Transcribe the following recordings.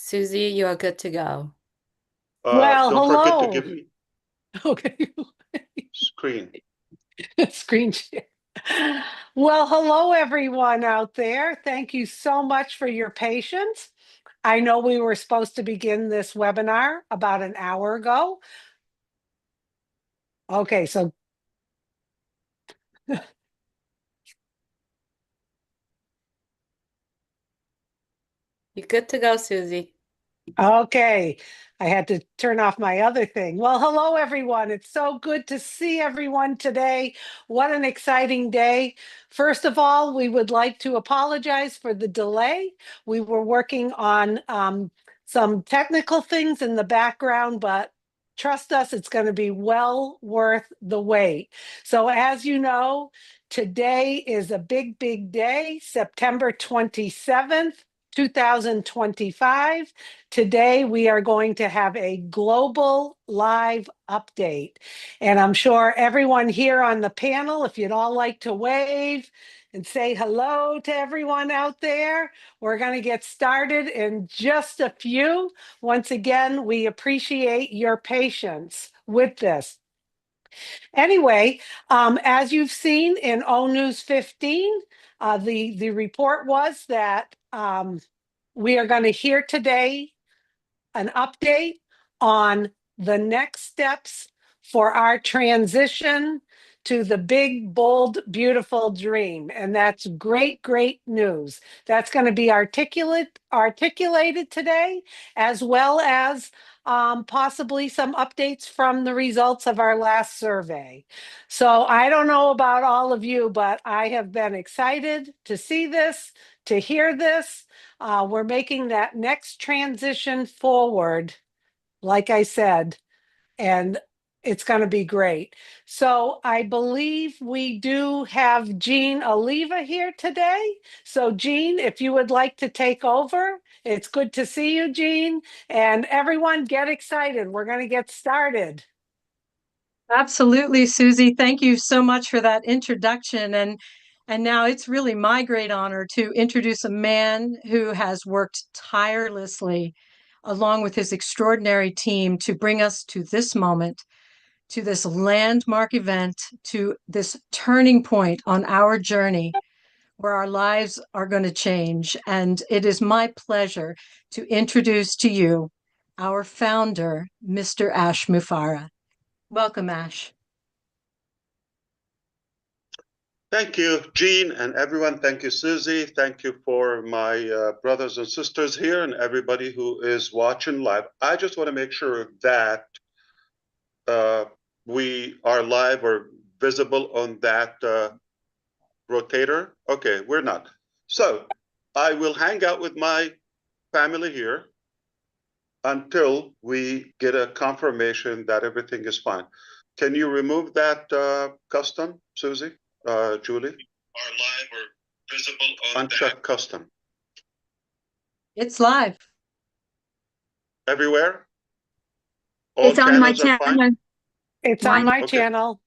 Susie, you are good to go. Well, Don't forget to hello. give me Okay. screen. Screen share. Well, hello, everyone out there. Thank you so much for your patience. I know we were supposed to begin this webinar about an hour ago. Okay, so You're good to go, Susie. okay, I had to turn off my other thing. Well, hello, everyone. It's so good to see everyone today. What an exciting day. First of all, we would like to apologize for the delay. We were working on some technical things in the background, but trust us, it's going to be well worth the wait. So as you know, today is a big, big day, September 27th. 2025. Today, we are going to have a global live update. And I'm sure everyone here on the panel, if you'd all like to wave and say hello to everyone out there, we're going to get started in just a few. Once again, we appreciate your patience with this. Anyway, as you've seen in O News 15, the report was that we are going to hear today an update on the next steps for our transition to the big, bold, beautiful dream. And that's great, great news. That's going to be articulated today, as well as possibly some updates from the results of our last survey. So I don't know about all of you, but I have been excited to see this, to hear this. We're making that next transition forward, like I said, and it's going to be great. So I believe we do have Jean Oliva here today. So Jean, if you would like to take over, it's good to see you, Jean. And everyone get excited. We're going to get started. Absolutely, Susie. Thank you so much for that introduction. And now it's really my great honor to introduce a man who has worked tirelessly along with his extraordinary team to bring us to this moment, to this landmark event, to this turning point on our journey where our lives are going to change. And it is my pleasure to introduce to you our founder, Mr. ASHMUFAREH. Welcome, Ash. Thank you, Jean, and everyone. Thank you, Susie. Thank you for my brothers and sisters here and everybody who is watching live. I just want to make sure that we are live or visible on that rotator. Okay, we're not. So I will hang out with my family here until we get a confirmation that everything is fine. Can you remove that custom, Susie? Julie? Are live or visible on Uncheck that. Custom. It's live. Everywhere? All it's on my channels are channel. fine? It's on my Okay. channel.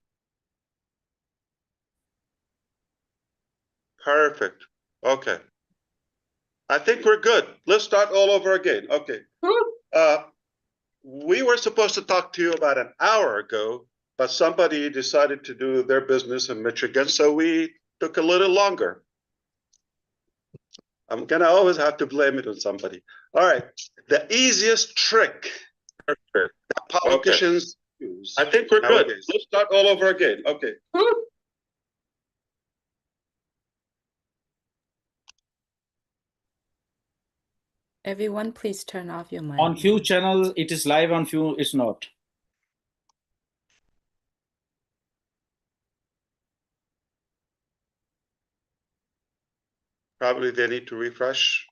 Perfect. Okay. I think we're good. Let's start all over again. Okay. We were supposed to talk to you about an hour ago, but somebody decided to do their business in Michigan, so we took a little longer. I'm gonna always have to blame it on somebody. All right, the easiest trick that politicians use. I think we're good. Let's start all over again. Okay. Everyone, please turn off your mic. On few channels, it is live, on few, it's not. Probably they need to refresh.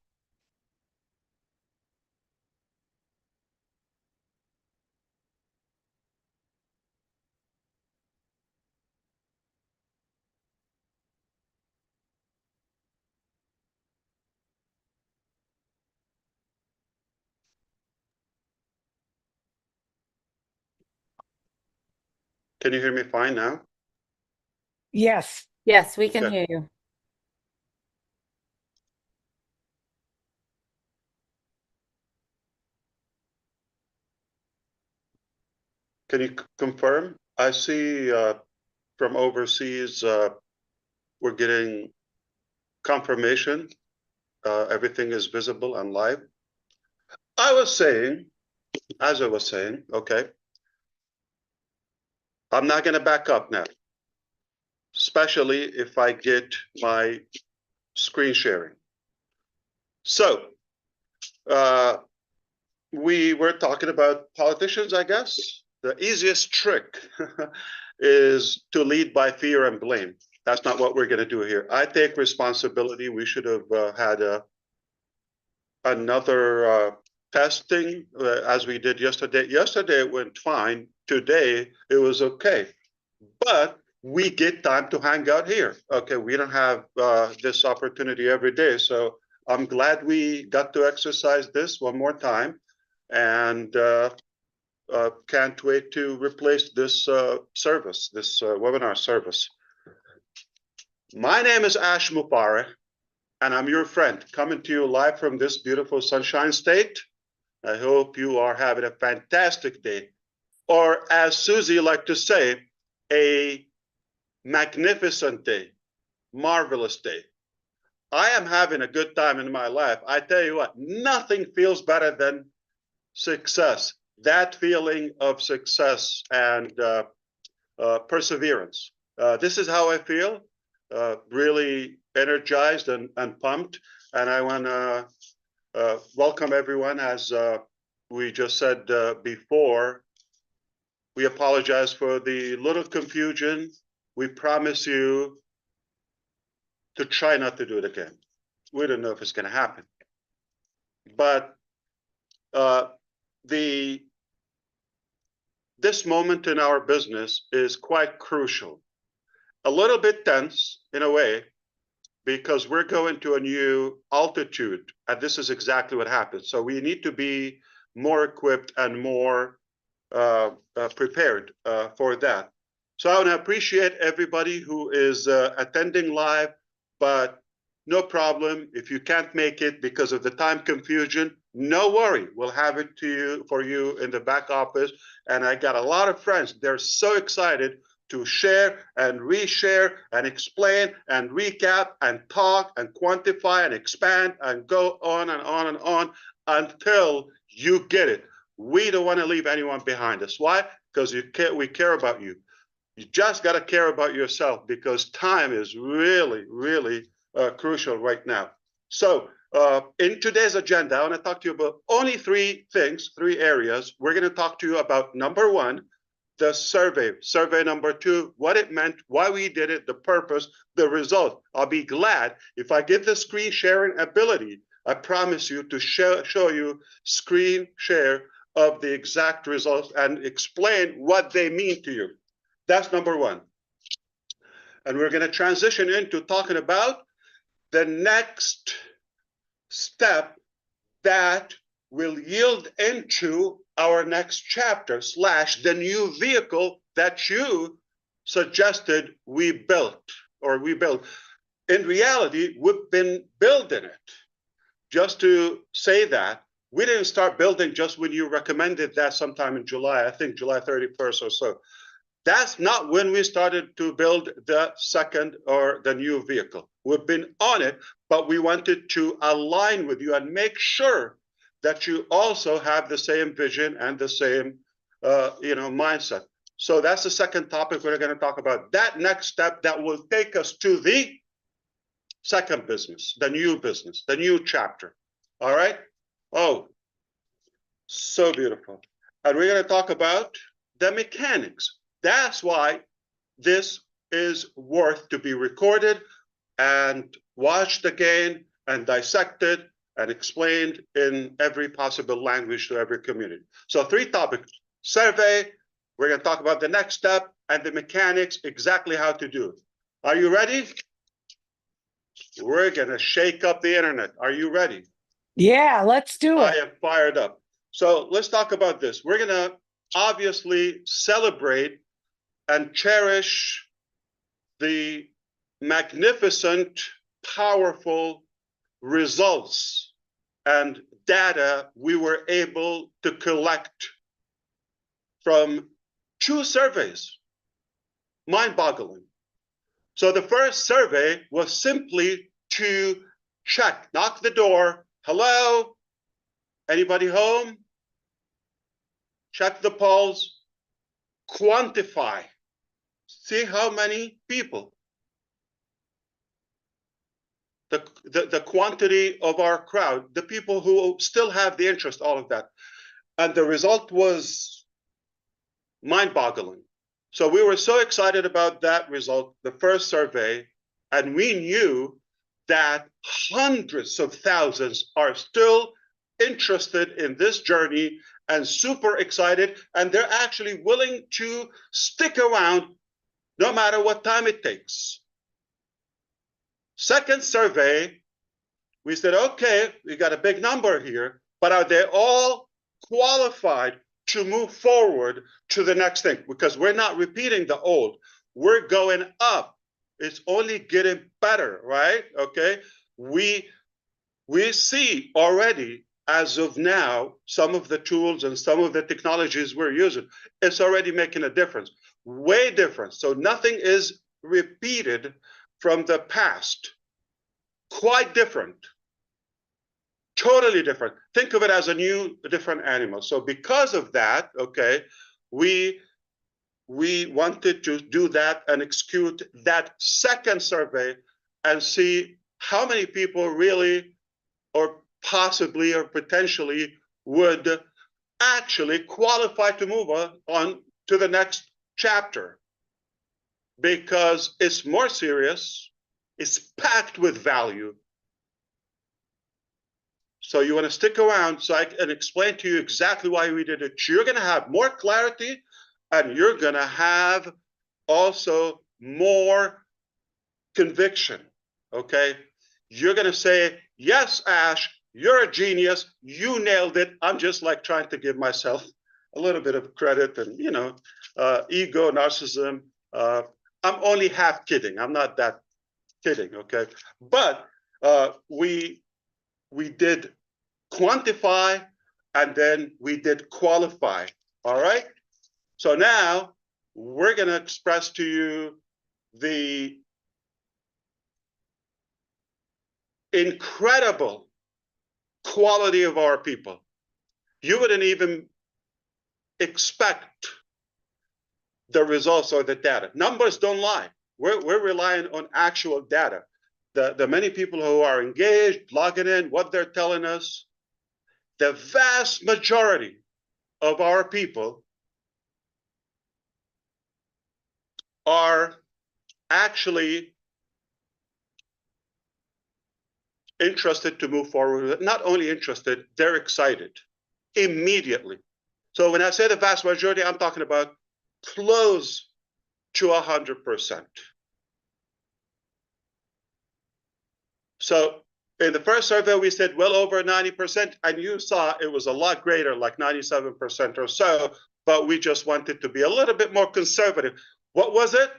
Can you hear me fine now? Yes. Yes, we can Okay. hear you. Can you confirm? I see from overseas, we're getting confirmation. Everything is visible and live. I was saying, as I was saying, okay, I'm not going to back up now, especially if I get my screen sharing. So we were talking about politicians, I guess. The easiest trick is to lead by fear and blame. That's not what we're going to do here. I take responsibility. We should have had another testing as we did yesterday. Yesterday it went fine. Today it was okay. But we get time to hang out here. Okay, we don't have this opportunity every day. So I'm glad we got to exercise this one more time, and can't wait to replace this service, this webinar service. My name is ASHMUFAREH, and I'm your friend, coming to you live from this beautiful Sunshine State. I hope you are having a fantastic day, or as Susie liked to say, a magnificent day, marvelous day. I am having a good time in my life. I tell you what, nothing feels better than success. That feeling of success and perseverance. This is how I feel, really energized and pumped. And I want to welcome everyone. As we just said before, we apologize for the little confusion. We promise you to try not to do it again. We don't know if it's going to happen. But this moment in our business is quite crucial. A little bit tense in a way, because we're going to a new altitude, and this is exactly what happens. So we need to be more equipped and more prepared for that. So I want to appreciate everybody who is attending live, but no problem. If you can't make it because of the time confusion, no worry. We'll have it to you for you in the back office. And I got a lot of friends. They're so excited to share and reshare and explain and recap and talk and quantify and expand and go on and on and on until you get it. We don't want to leave anyone behind us. Why? Because we care about you. You just got to care about yourself, because time is really, really crucial right now. So in today's agenda, I want to talk to you about only three things, three areas. We're going to talk to you about number one, the survey number two, what it meant, why we did it, the purpose, the result. I'll be glad if I get the screen sharing ability. I promise you to show you screen share of the exact results and explain what they mean to you. That's number one. And we're going to transition into talking about the next step that will yield into our next chapter / the new vehicle that you suggested we built. In reality, we've been building it. Just to say that, we didn't start building just when you recommended that sometime in July, I think July 31st or so. That's not when we started to build the second or the new vehicle. We've been on it, but we wanted to align with you and make sure that you also have the same vision and the same mindset. So that's the second topic we're going to talk about. That next step that will take us to the second business, the new chapter. All right? Oh, so beautiful. And we're going to talk about the mechanics. That's why this is worth to be recorded and watched again and dissected and explained in every possible language to every community. So three topics: survey, we're going to talk about the next step, and the mechanics, exactly how to do it. Are you ready? We're going to shake up the internet. Are you ready? Yeah, let's do I it. am fired up. So let's talk about this. We're going to obviously celebrate and cherish the magnificent, powerful results and data we were able to collect from 2 surveys. Mind-boggling. So the first survey was simply to check, knock the door. Hello? Anybody home? Check the polls. Quantify. See how many people. The quantity of our crowd, the people who still have the interest, all of that. And the result was mind-boggling. So we were so excited about that result, the first survey, and we knew that hundreds of thousands are still interested in this journey and super excited, and they're actually willing to stick around no matter what time it takes. Second survey, we said, okay, we got a big number here, but are they all qualified to move forward to the next thing? Because we're not repeating the old, we're going up. It's only getting better, right? Okay, we see already, as of now, some of the tools and some of the technologies we're using, it's already making a difference, way different. So nothing is repeated from the past, quite different. Totally different. Think of it as a new, different animal. So because of that, okay, we wanted to do that and execute that second survey and see how many people really, or possibly, or potentially would actually qualify to move on to the next chapter. Because it's more serious, it's packed with value. So you want to stick around so I can explain to you exactly why we did it. You're going to have more clarity, and you're going to have also more conviction, okay? You're going to say, yes, Ash, you're a genius. You nailed it. I'm just like trying to give myself a little bit of credit and, you know, ego, narcissism. I'm only half kidding. I'm not that kidding, okay? But we did quantify, and then we did qualify, all right? So now we're going to express to you the incredible quality of our people. You wouldn't even expect the results or the data. Numbers don't lie. We're relying on actual data. The many people who are engaged, logging in, what they're telling us, the vast majority of our people are actually interested to move forward. Not only interested, they're excited immediately. So when I say the vast majority, I'm talking about close to 100%. So in the first survey, we said well over 90%, and you saw it was a lot greater, like 97% or so, but we just wanted to be a little bit more conservative. What was it?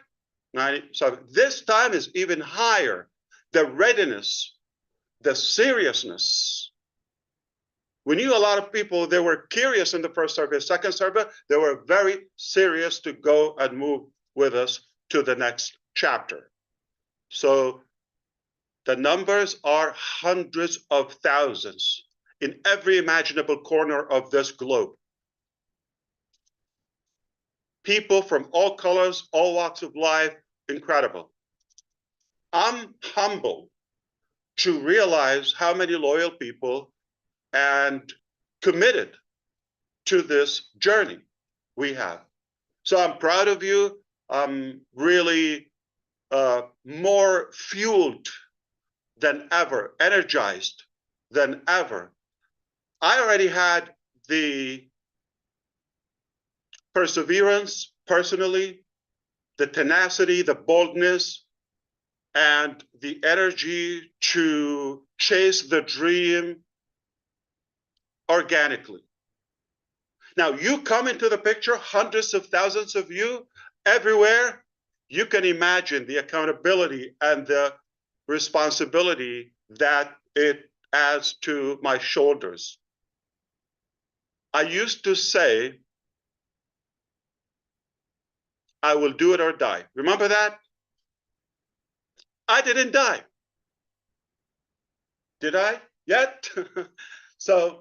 90. So this time is even higher. The readiness, the seriousness. We knew a lot of people, they were curious in the first survey. Second survey, they were very serious to go and move with us to the next chapter. So the numbers are hundreds of thousands in every imaginable corner of this globe. People from all colors, all walks of life, incredible. I'm humbled to realize how many loyal people and committed to this journey we have. So I'm proud of you. I'm really more fueled than ever, energized than ever. I already had the perseverance personally, the tenacity, the boldness, and the energy to chase the dream organically. Now, you come into the picture, hundreds of thousands of you everywhere. You can imagine the accountability and the responsibility that it adds to my shoulders. I used to say I will do it or die. Remember that? I didn't die. Did I yet? So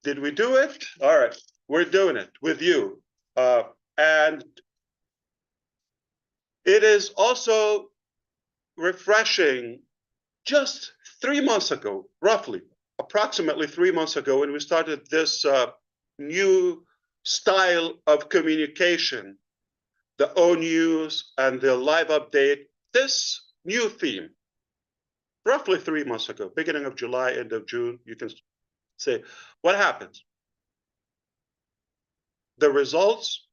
did we do it? All right, we're doing it with you. And it is also refreshing. Just 3 months ago, roughly, approximately 3 months ago, when we started this new style of communication, the O News and the live update, this new theme, roughly 3 months ago, beginning of July, end of June, you can say, what happens? The results,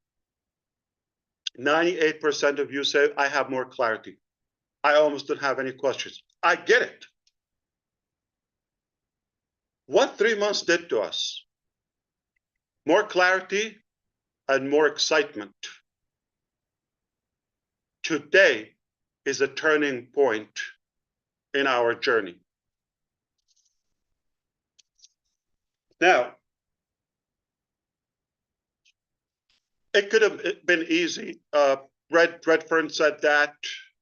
98% of you say, I have more clarity. I almost don't have any questions. I get it. What 3 months did to us? More clarity and more excitement. Today is a turning point in our journey. Now, it could have been easy. Redfern said that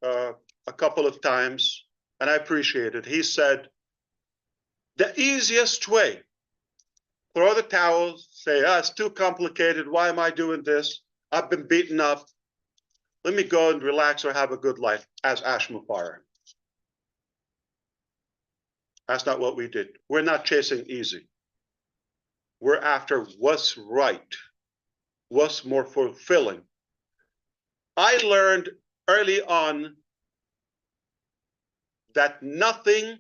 a couple of times, and I appreciate it. He said, the easiest way, throw the towel, say, it's too complicated. Why am I doing this? I've been beaten up. Let me go and relax or have a good life as ASHMUFAREH. That's not what we did. We're not chasing easy. We're after what's right, what's more fulfilling. I learned early on that nothing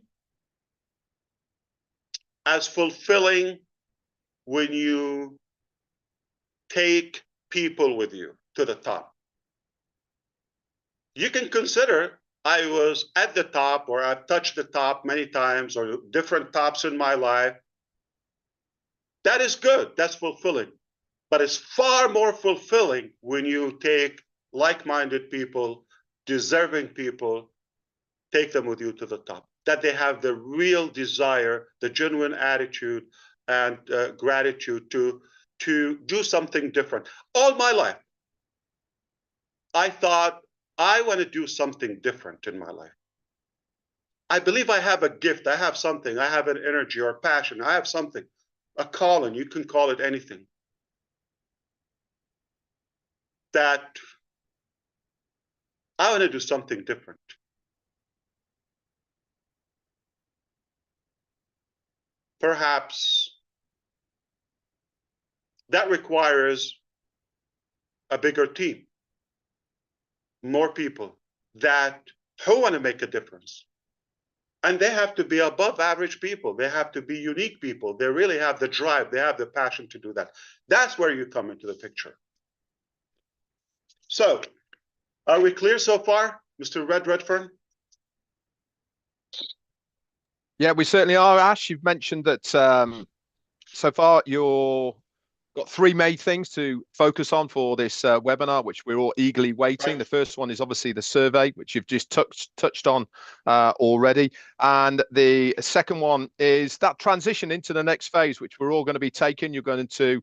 as fulfilling when you take people with you to the top. You can consider I was at the top, or I've touched the top many times, or different tops in my life. That is good, that's fulfilling. But it's far more fulfilling when you take like-minded people, deserving people, take them with you to the top. That they have the real desire, the genuine attitude and gratitude to do something different. All my life, I thought, I want to do something different in my life. I believe I have a gift, I have something, I have an energy or passion, I have something, a calling, you can call it anything, that I want to do something different. Perhaps that requires a bigger team, more people that who want to make a difference. And they have to be above average people. They have to be unique people. They really have the drive. They have the passion to do that. That's where you come into the picture. So, are we clear so far, Mr. Redfern? Yeah, we certainly are, Ash. You've mentioned that so far you've got three main things to focus on for this webinar, which we're all eagerly waiting. Right. The first one is obviously the survey, which you've just touched on already. And the second one is that transition into the next phase, which we're all going to be taking. You're going to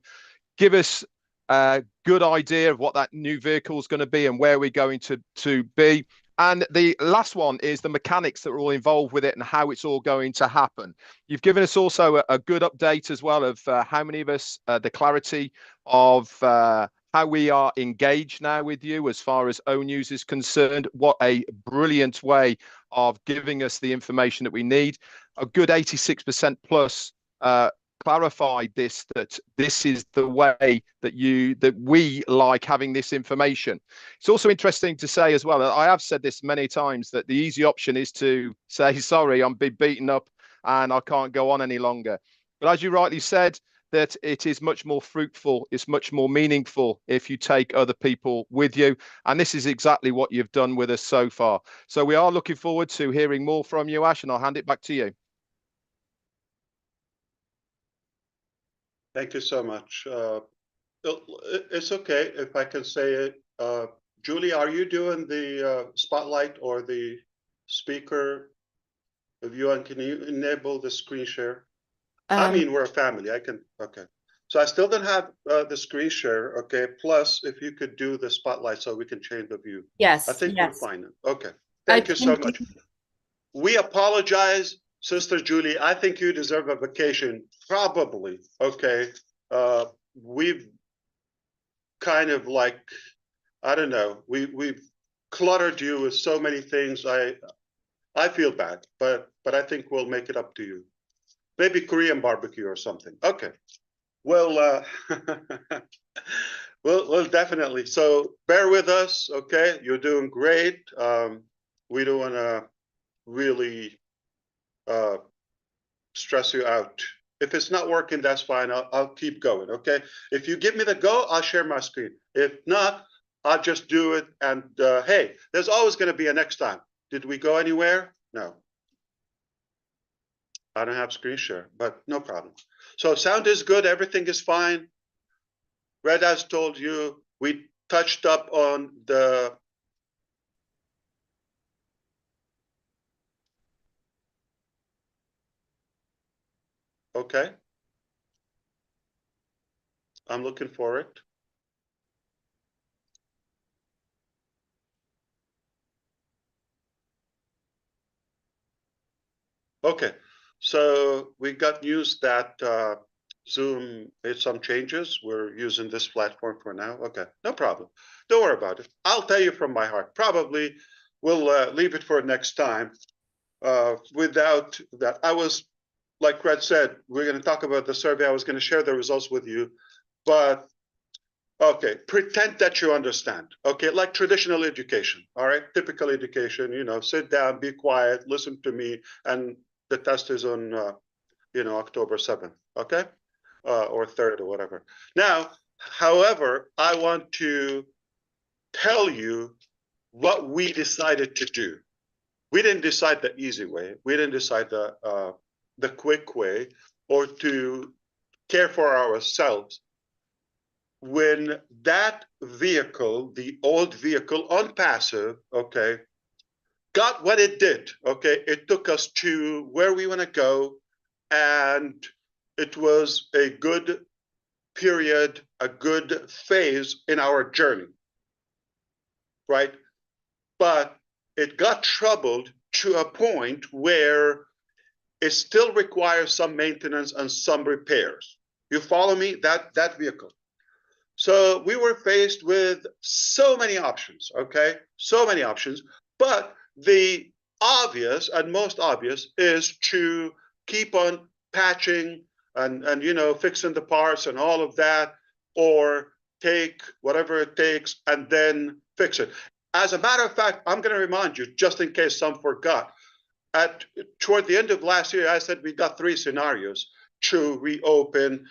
give us a good idea of what that new vehicle is going to be and where we're going to be. And the last one is the mechanics that are all involved with it and how it's all going to happen. You've given us also a good update as well of how many of us, the clarity of how we are engaged now with you as far as O News is concerned. What a brilliant way of giving us the information that we need. A good 86% plus clarified that this is the way that we like having this information. It's also interesting to say as well, I have said this many times, that the easy option is to say, sorry, I'm beaten up and I can't go on any longer. But as you rightly said, that it is much more fruitful, it's much more meaningful if you take other people with you. And this is exactly what you've done with us so far. So we are looking forward to hearing more from you, Ash, and I'll hand it back to you. Thank you so much. It's okay if I can say it. Julie, are you doing the spotlight or the speaker view, and can you enable the screen share? I mean, we're a family. I can, okay. So I still don't have the screen share. Okay. Plus, if you could do the spotlight so we can change the view. I Yes, think we're yes. fine. Okay. I Thank you so pinned much. you. We apologize, Sister Julie. I think you deserve a vacation, probably. Okay. We've kind of like, I don't know, we've cluttered you with so many things. I feel bad, but I think we'll make it up to you. Maybe Korean barbecue or something. Okay. Well, we'll definitely. So bear with us, okay? You're doing great. We don't want to really stress you out. If it's not working, that's fine. I'll keep going, okay? If you give me the go, I'll share my screen. If not, I'll just do it. And hey, there's always going to be a next time. Did we go anywhere? No. I don't have screen share, but no problem. So sound is good. Everything is fine. Red has told you, we touched up on the okay. I'm looking for it. Okay, so we got news that Zoom made some changes. We're using this platform for now. Okay, no problem. Don't worry about it. I'll tell you from my heart. Probably we'll leave it for next time. Without that, I was, like Red said, we're going to talk about the survey. I was going to share the results with you, but okay, pretend that you understand. Okay, like traditional education. All right, typical education. You know, sit down, be quiet, listen to me, and the test is on, October 7th. Okay, or 3rd or whatever. Now, however, I want to tell you what we decided to do. We didn't decide the easy way. We didn't decide the quick way, or to care for ourselves. When that vehicle, the old vehicle on passive, okay, got what it did, okay, it took us to where we want to go, and it was a good period, a good phase in our journey, right? But it got troubled to a point where it still requires some maintenance and some repairs. You follow me? That vehicle. So we were faced with so many options, okay? So many options. But the obvious and most obvious is to keep on patching and fixing the parts and all of that, or take whatever it takes and then fix it. As a matter of fact, I'm going to remind you, just in case some forgot, toward the end of last year, I said we got 3 scenarios to reopen,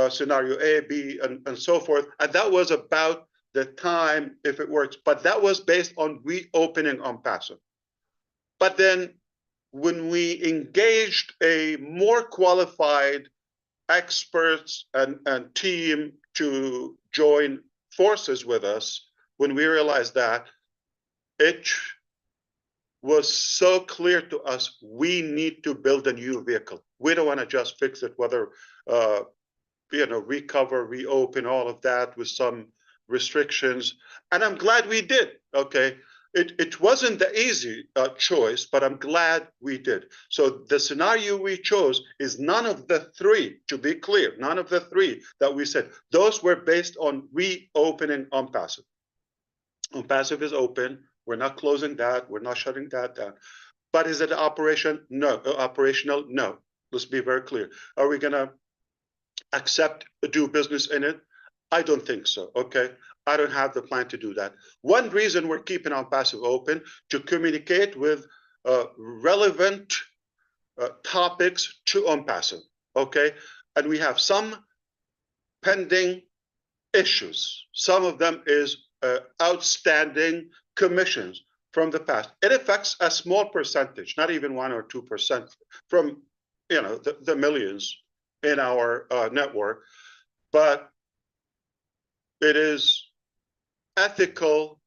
scenario A, B, and so forth. And that was about the time, if it works, but that was based on reopening on passive. But then when we engaged a more qualified experts and team to join forces with us, when we realized that, it was so clear to us, we need to build a new vehicle. We don't want to just fix it, whether recover, reopen, all of that with some restrictions. And I'm glad we did. Okay, it wasn't the easy choice, but I'm glad we did. So the scenario we chose is none of the 3, to be clear, none of the 3 that we said. Those were based on reopening on passive. On passive is open. We're not closing that. We're not shutting that down. But is it operation? No. Operational? No. Let's be very clear. Are we going to do business in it? I don't think so. Okay. I don't have the plan to do that. One reason we're keeping on passive open, to communicate with relevant topics to on passive. Okay. And we have some pending issues. Some of them is outstanding commissions from the past. It affects a small percentage, not even 1 or 2% from the millions in our network, but it is ethical,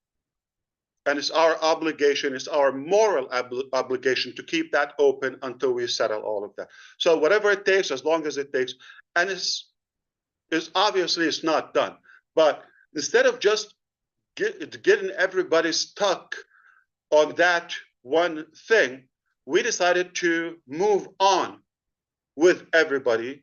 and it's our obligation, it's our moral obligation to keep that open until we settle all of that. So whatever it takes, as long as it takes, and it's is obviously it's not done. But instead of just getting everybody stuck on that one thing, we decided to move on with everybody.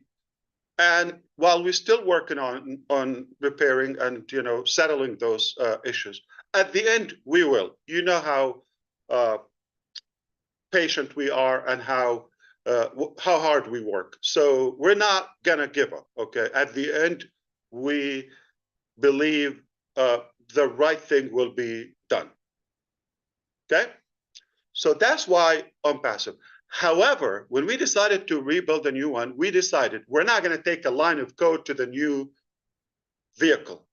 And while we're still working on repairing and settling those issues, at the end we will. You know how patient we are and how hard we work. So we're not gonna give up. Okay. At the end, we believe the right thing will be done. Okay. So that's why I'm passive. However, when we decided to rebuild a new one, we decided we're not going to take a line of code to the new vehicle.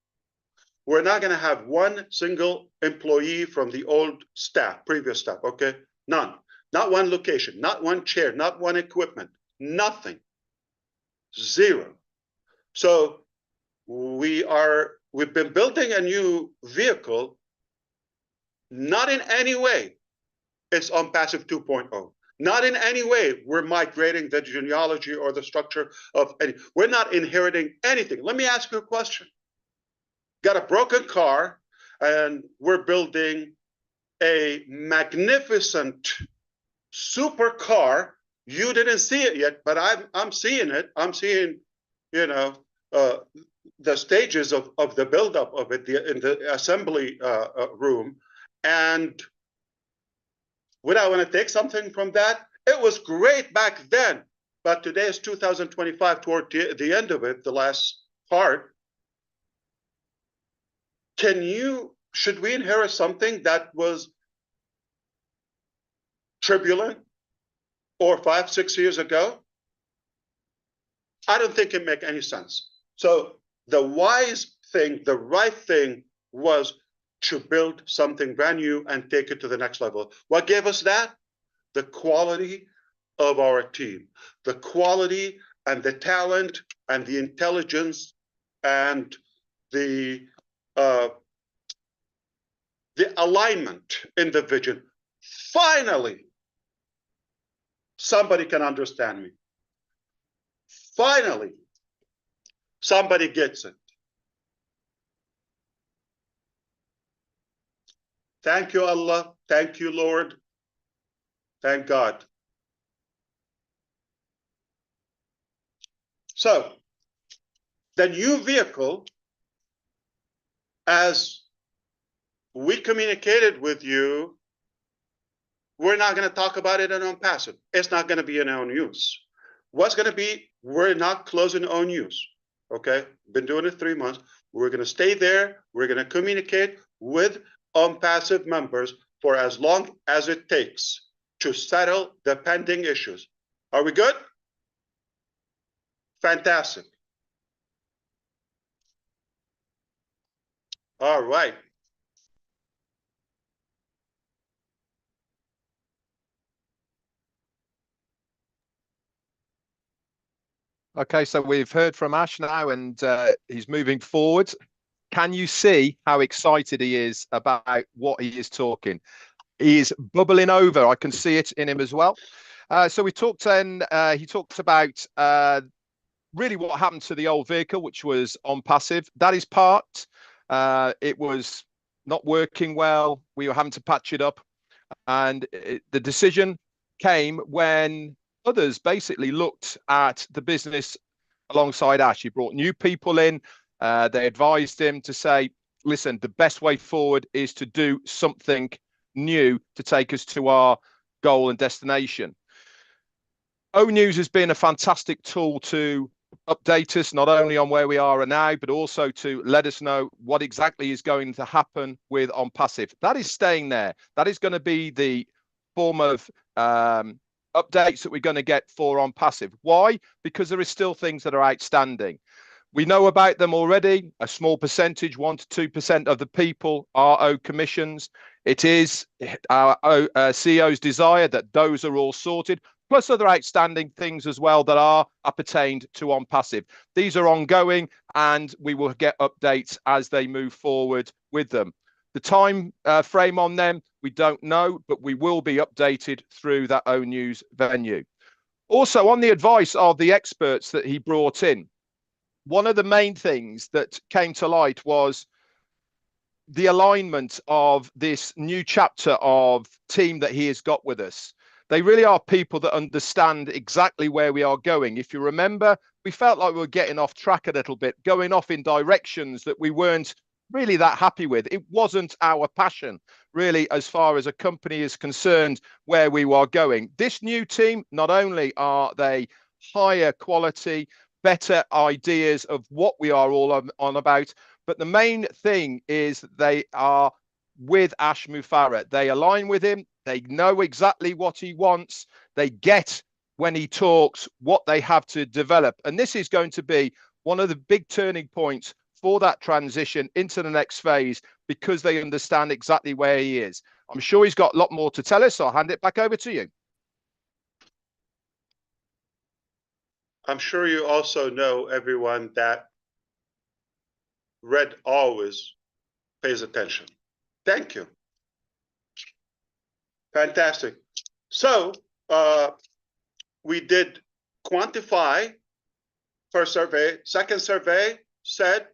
We're not going to have one single employee from the old staff, previous staff, okay? None. Not one location, not one chair, not one equipment, nothing. Zero. So we've been building a new vehicle, not in any way it's on passive 2.0. Not in any way we're migrating the genealogy or the structure of any. We're not inheriting anything. Let me ask you a question. Got a broken car, and we're building a magnificent super car. You didn't see it yet, but I'm seeing it. I'm seeing, the stages of the buildup of it in the assembly room, and would I want to take something from that? It was great back then, but today is 2025, toward the end of it, the last part. Should we inherit something that was turbulent or 5, 6 years ago? I don't think it makes any sense. So the wise thing, the right thing was to build something brand new and take it to the next level. What gave us that? The quality of our team, the quality and the talent and the intelligence and the alignment in the vision. Finally, somebody can understand me. Finally, somebody gets it. Thank you, Allah. Thank you, Lord. Thank God. So, the new vehicle, as we communicated with you, we're not going to talk about it in on passive. It's not going to be in own use. What's going to be, we're not closing own use. Okay? Been doing it 3 months. We're going to stay there. We're going to communicate with passive members for as long as it takes to settle the pending issues. Are we good? Fantastic. All right. Okay, so we've heard from Ash now, and he's moving forward. Can you see how excited he is about what he is talking? He is bubbling over. I can see it in him as well. So we talked then, he talked about really what happened to the old vehicle, which was on passive. That is parked. It was not working well. We were having to patch it up. And the decision came when others basically looked at the business alongside Ash. He brought new people in. They advised him to say, listen, the best way forward is to do something new to take us to our goal and destination. O News has been a fantastic tool to update us, not only on where we are now, but also to let us know what exactly is going to happen with on passive. That is staying there. That is going to be the form of updates that we're going to get for on passive. Why? Because there is still things that are outstanding. We know about them already. A small percentage, 1 to 2% of the people are owed commissions. It is our CEO's desire that those are all sorted, plus other outstanding things as well that are appertained to on passive. These are ongoing, and we will get updates as they move forward with them. The time frame on them, we don't know, but we will be updated through that O News venue. Also, on the advice of the experts that he brought in, one of the main things that came to light was the alignment of this new chapter of team that he has got with us. They really are people that understand exactly where we are going. If you remember, we felt like we were getting off track a little bit, going off in directions that we weren't really that happy with. It wasn't our passion, really, as far as a company is concerned, where we are going. This new team, not only are they higher quality, better ideas of what we are all on about, but the main thing is they are with ASHMUFAREH. They align with him. They know exactly what he wants. They get when he talks what they have to develop. And this is going to be one of the big turning points for that transition into the next phase, because they understand exactly where he is. I'm sure he's got a lot more to tell us, so I'll hand it back over to you. I'm sure you also know, everyone, that Red always pays attention. Thank you. Fantastic. So we did quantify first survey. Second survey said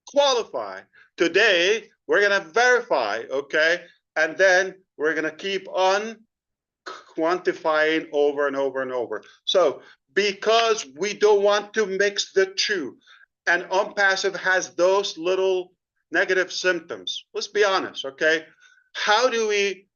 qualify. Today, we're going to verify, okay? And then we're going to keep on quantifying over and over and over. So because we don't want to mix the two, and unpassive has those little negative symptoms, let's be honest, okay? How do we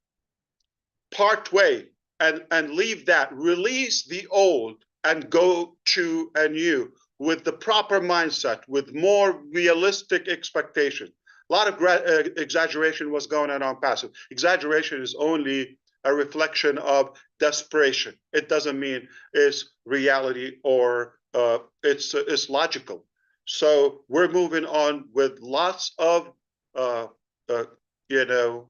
part way and leave that, release the old and go to a new with the proper mindset, with more realistic expectation? A lot of exaggeration was going on passive. Exaggeration is only a reflection of desperation. It doesn't mean it's reality or it's logical. So we're moving on with lots of, you know,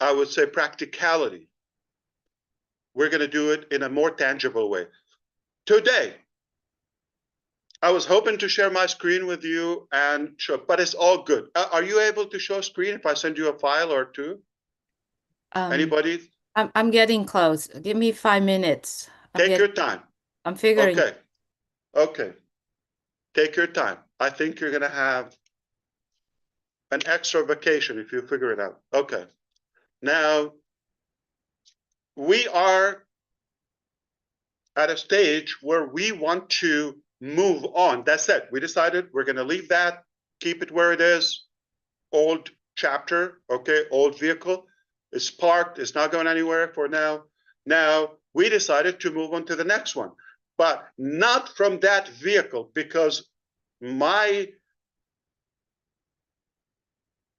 I would say practicality. We're going to do it in a more tangible way. Today, I was hoping to share my screen with you and show, but it's all good. Are you able to show screen if I send you a file or two? Anybody? I'm getting close. Give me 5 minutes. Take your time. I'm figuring. Okay. Okay. Take your time. I think you're going to have an extra vacation if you figure it out. Okay. Now, we are at a stage where we want to move on. That's it. We decided we're going to leave that, keep it where it is. Old chapter, okay, old vehicle. It's parked. It's not going anywhere for now. Now, we decided to move on to the next one, but not from that vehicle, because my,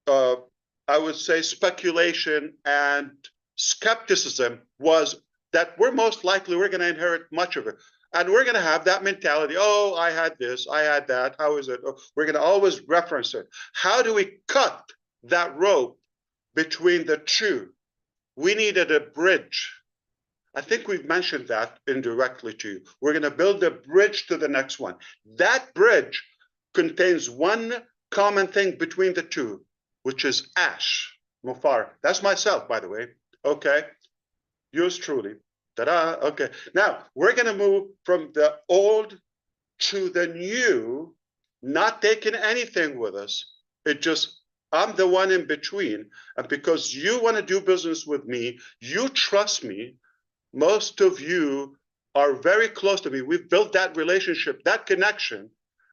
I would say, speculation and skepticism was that we're most likely we're going to inherit much of it. And we're going to have that mentality. Oh, I had this, I had that. How is it? Oh, we're going to always reference it. How do we cut that rope between the two? We needed a bridge. I think we've mentioned that indirectly to you. We're going to build a bridge to the next one. That bridge contains one common thing between the two, which is ASHMUFAREH. That's myself, by the way. Okay. Yours truly. Ta-da. Okay. Now, we're going to move from the old to the new, not taking anything with us. It just, I'm the one in between. And because you want to do business with me, you trust me. Most of you are very close to me. We've built that relationship, that connection,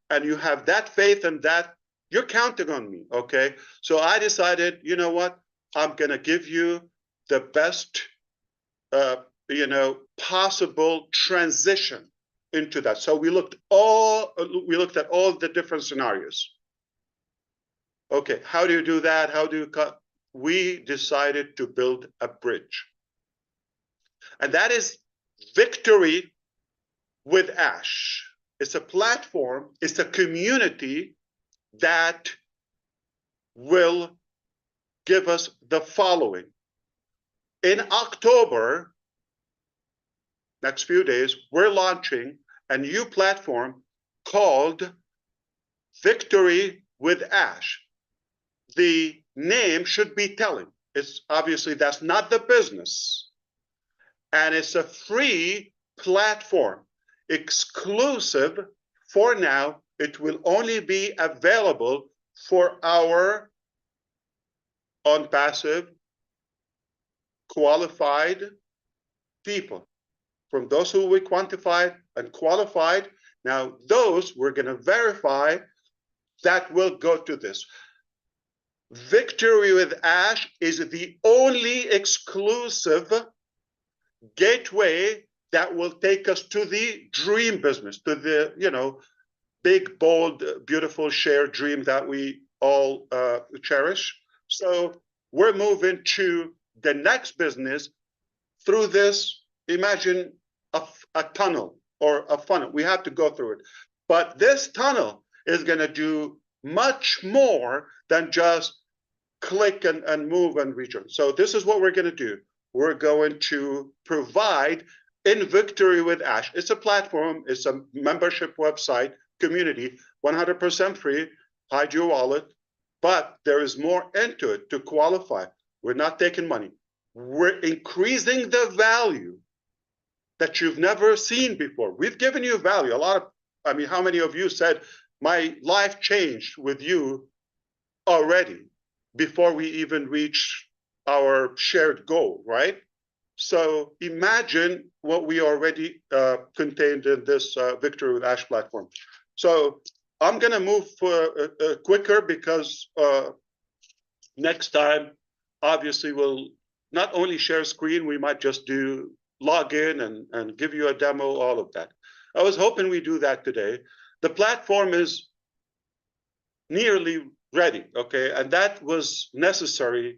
and you have that faith and that you're counting on me, okay? So I decided, you know what? I'm going to give you the best, you know, possible transition into that. So we looked at all the different scenarios. Okay, how do you do that? How do you cut? We decided to build a bridge. And that is Victory with Ash. It's a platform, it's a community that will give us the following. In October, next few days, we're launching a new platform called Victory with Ash. The name should be telling. It's obviously that's not the business. And it's a free platform, exclusive for now, it will only be available for our on-passive qualified people. From those who we quantified and qualified, now those we're going to verify that will go to this. Victory with Ash is the only exclusive gateway that will take us to the dream business, to the, you know, big, bold, beautiful shared dream that we all cherish. So we're moving to the next business through this. Imagine a tunnel or a funnel. We have to go through it. But this tunnel is going to do much more than just click and move and return. So this is what we're going to do. We're going to provide in Victory with Ash. It's a platform. It's a membership website, community, 100% free. Hide your wallet. But there is more into it to qualify. We're not taking money. We're increasing the value that you've never seen before. We've given you value. A lot of, I mean, how many of you said, my life changed with you already before we even reach our shared goal, right? So imagine what we already contained in this Victory with Ash platform. So I'm going to move quicker because next time, obviously, we'll not only share screen, we might just do log in and give you a demo, all of that. I was hoping we do that today. The platform is nearly ready, okay? And that was necessary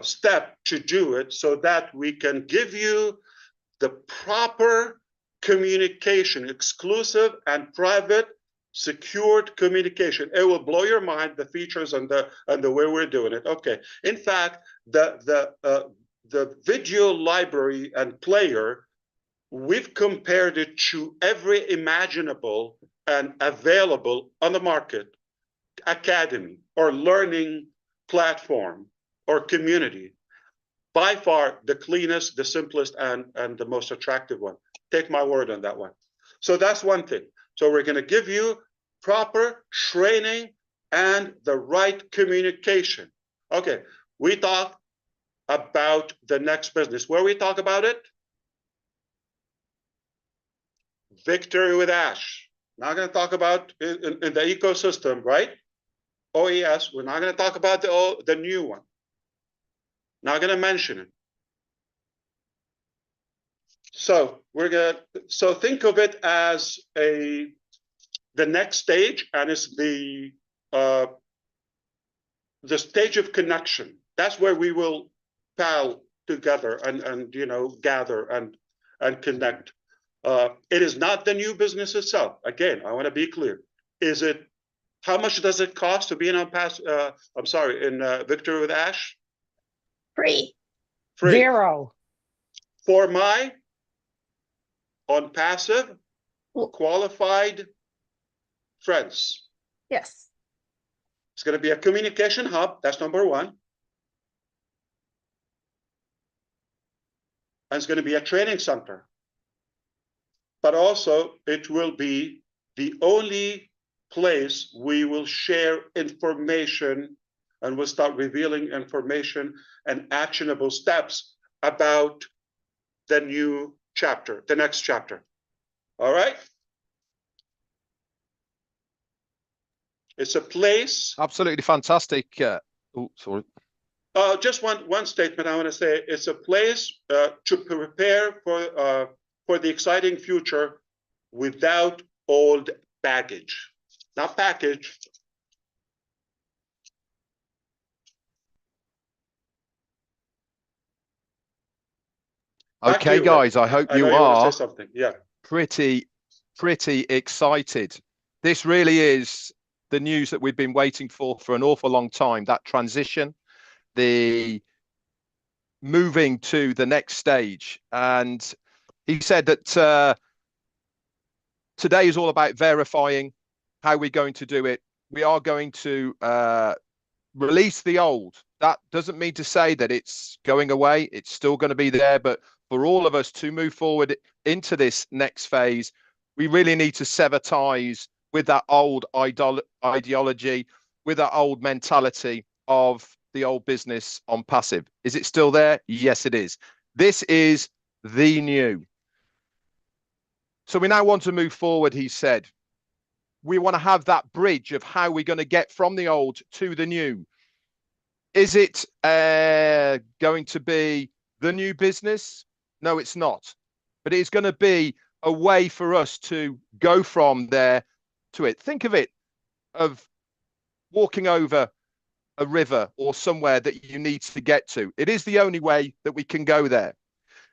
step to do it so that we can give you the proper communication, exclusive and private, secured communication. It will blow your mind, the features and the way we're doing it. Okay. In fact, the video library and player, we've compared it to every imaginable and available on the market academy or learning platform or community. By far the cleanest, the simplest, and the most attractive one. Take my word on that one. So that's one thing. So we're going to give you proper training and the right communication. Okay, we talked about the next business. Where we talk about it? Victory with Ash. Not going to talk about in the ecosystem, right? OES. We're not going to talk about the new one. Not going to mention it. So think of it as the next stage, and it's the stage of connection. That's where we will pal together and you know, gather and connect. It is not the new business itself. Again, I want to be clear. Is it? How much does it cost to be in Victory with Ash? Free. Free. Zero. For my on passive qualified friends. Yes. It's going to be a communication hub. That's number one. And it's going to be a training center. But also, it will be the only place we will share information, and we'll start revealing information and actionable steps about the new chapter, the next chapter. All right? It's a place. Absolutely fantastic. Oh, sorry. Just one statement I want to say. It's a place to prepare for the exciting future without old baggage. Not package. Okay, guys, I hope you are say something. Yeah. pretty excited. This really is the news that we've been waiting for an awful long time. That transition, the moving to the next stage. And he said that today is all about verifying how we're going to do it. We are going to release the old. That doesn't mean to say that it's going away. It's still going to be there. But for all of us to move forward into this next phase, We really need to sever ties with that old ideology, with that old mentality of the old business on passive. Is it still there? Yes, it is. This is the new. So we now want to move forward, he said. We want to have that bridge of how we're going to get from the old to the new. Is it going to be the new business? No, it's not. But it's going to be a way for us to go from there to it. Think of it of walking over a river or somewhere that you need to get to. It is the only way that we can go there.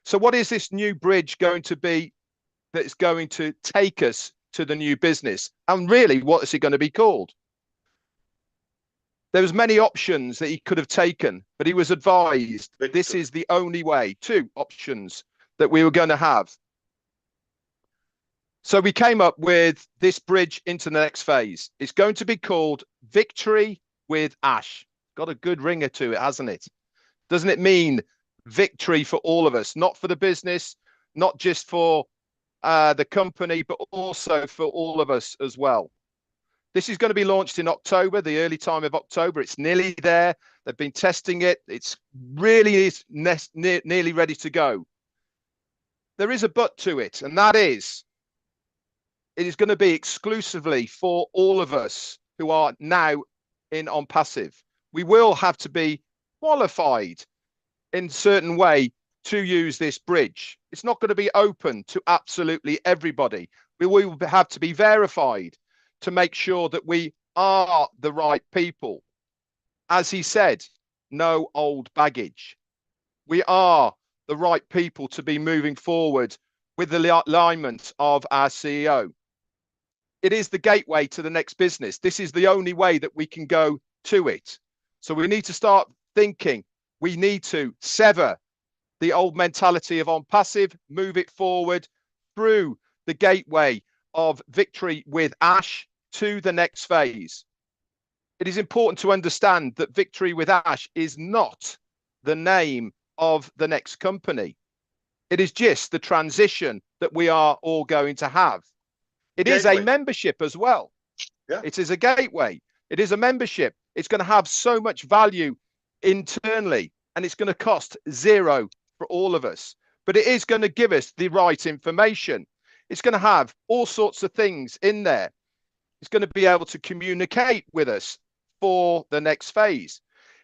So what is this new bridge going to be that is going to take us to the new business? And really, what is it going to be called? There was many options that he could have taken, but he was advised this is the only way. 2 options that we were going to have. So we came up with this bridge into the next phase. It's going to be called Victory with Ash. Got a good ringer to it, hasn't it? Doesn't it mean victory for all of us, not for the business, not just for the company, but also for all of us as well. This is going to be launched in October, the early time of October. It's nearly there. They've been testing it. It's really is nearly ready to go. There is a but to it, and that is it is going to be exclusively for all of us who are now in on passive. We will have to be qualified in a certain way to use this bridge. It's not going to be open to absolutely everybody. We will have to be verified to make sure that we are the right people. As he said, no old baggage. We are the right people to be moving forward with the alignment of our CEO. It is the gateway to the next business. This is the only way that we can go to it. So we need to start thinking. We need to sever the old mentality of on passive, move it forward through the gateway of Victory with Ash to the next phase. It is important to understand that Victory with Ash is not the name of the next company. It is just the transition that we are all going to have. It is a membership as well. Yeah. It is a gateway. It is a membership. It's going to have so much value internally, and it's going to cost 0 for all of us. But it is going to give us the right information. It's going to have all sorts of things in there. It's going to be able to communicate with us for the next phase.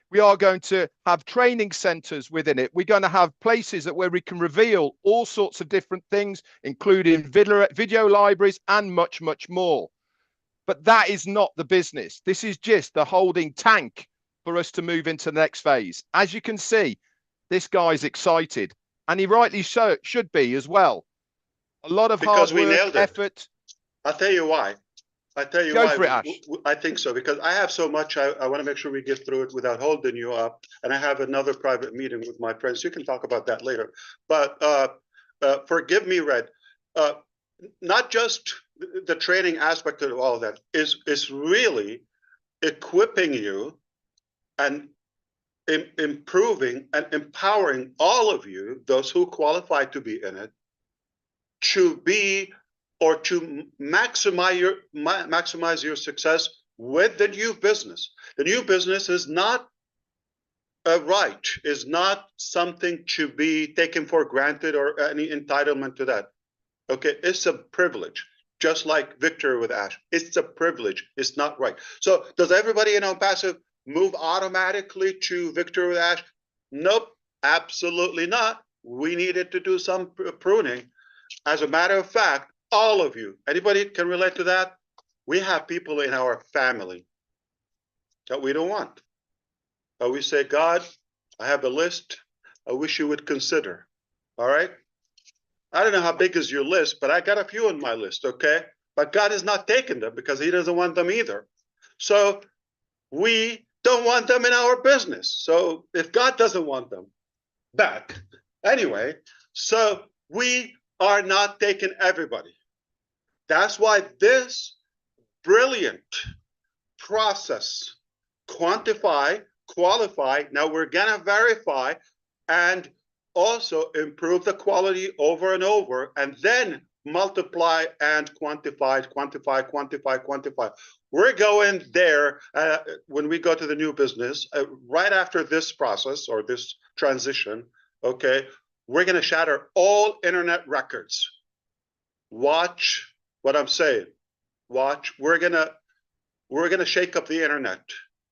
We are going to have training centers within it. We're going to have places where we can reveal all sorts of different things, including video libraries and much, much more. But that is not the business. This is just the holding tank for us to move into the next phase. As you can see, this guy's excited, and he rightly so should be as well. A lot of hard work, effort. I'll tell you why. I tell you Go why. for it, Ash. I think so, because I have so much. I want to make sure we get through it without holding you up. And I have another private meeting with my friends. You can talk about that later. But forgive me, Red. Not just the training aspect of all of that is really equipping you and improving and empowering all of you, those who qualify to be in it, to be or to maximize your success with the new business. The new business is not a right, is not something to be taken for granted or any entitlement to that. Okay, it's a privilege, just like Victory with Ash. It's a privilege, it's not right. So does everybody in On Passive move automatically to Victory with Ash? Nope, absolutely not. We needed to do some pruning. As a matter of fact, all of you, anybody can relate to that? We have people in our family that we don't want. But we say, God, I have a list I wish you would consider. All right? I don't know how big is your list, but I got a few on my list, okay? But God is not taking them because he doesn't want them either. So we don't want them in our business. So if God doesn't want them back, anyway, so we are not taking everybody. That's why this brilliant process, quantify, qualify, now we're gonna verify and also improve the quality over and over, and then multiply and quantify, quantify, quantify, quantify. We're going there when we go to the new business, right after this process or this transition, okay, we're going to shatter all internet records. Watch what I'm saying. Watch. We're gonna shake up the internet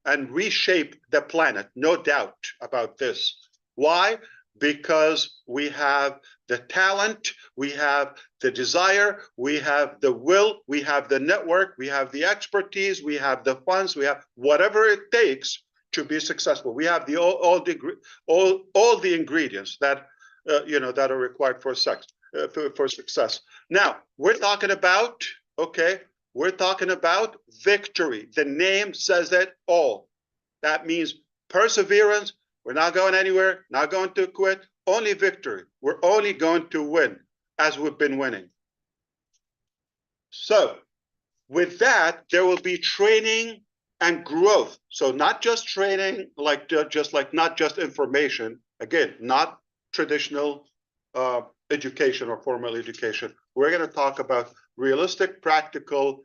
and reshape the planet. No doubt about this. Why? Because we have the talent, we have the desire, we have the will, we have the network, we have the expertise, we have the funds, we have whatever it takes to be successful. We have the all the ingredients that that are required for success. Now we're talking about we're talking about victory. The name says it all. That means perseverance. We're not going anywhere, not going to quit, only victory. We're only going to win as we've been winning. So with that, there will be training and growth. So not just training, not just information. Again, not traditional education or formal education. We're going to talk about realistic, practical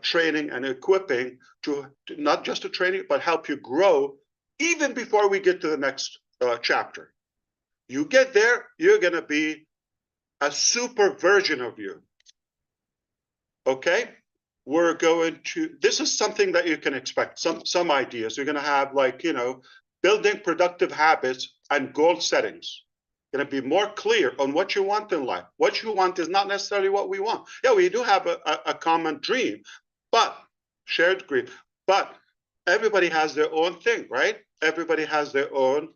training and equipping to not just to training, but help you grow even before we get to the next chapter. You get there, you're going to be a super version of you. Okay? We're going to, this is something that you can expect, some ideas. You're going to have building productive habits and goal settings. Going to be more clear on what you want in life. What you want is not necessarily what we want. Yeah, we do have a common dream, but shared dream. But everybody has their own thing, right? Everybody has their own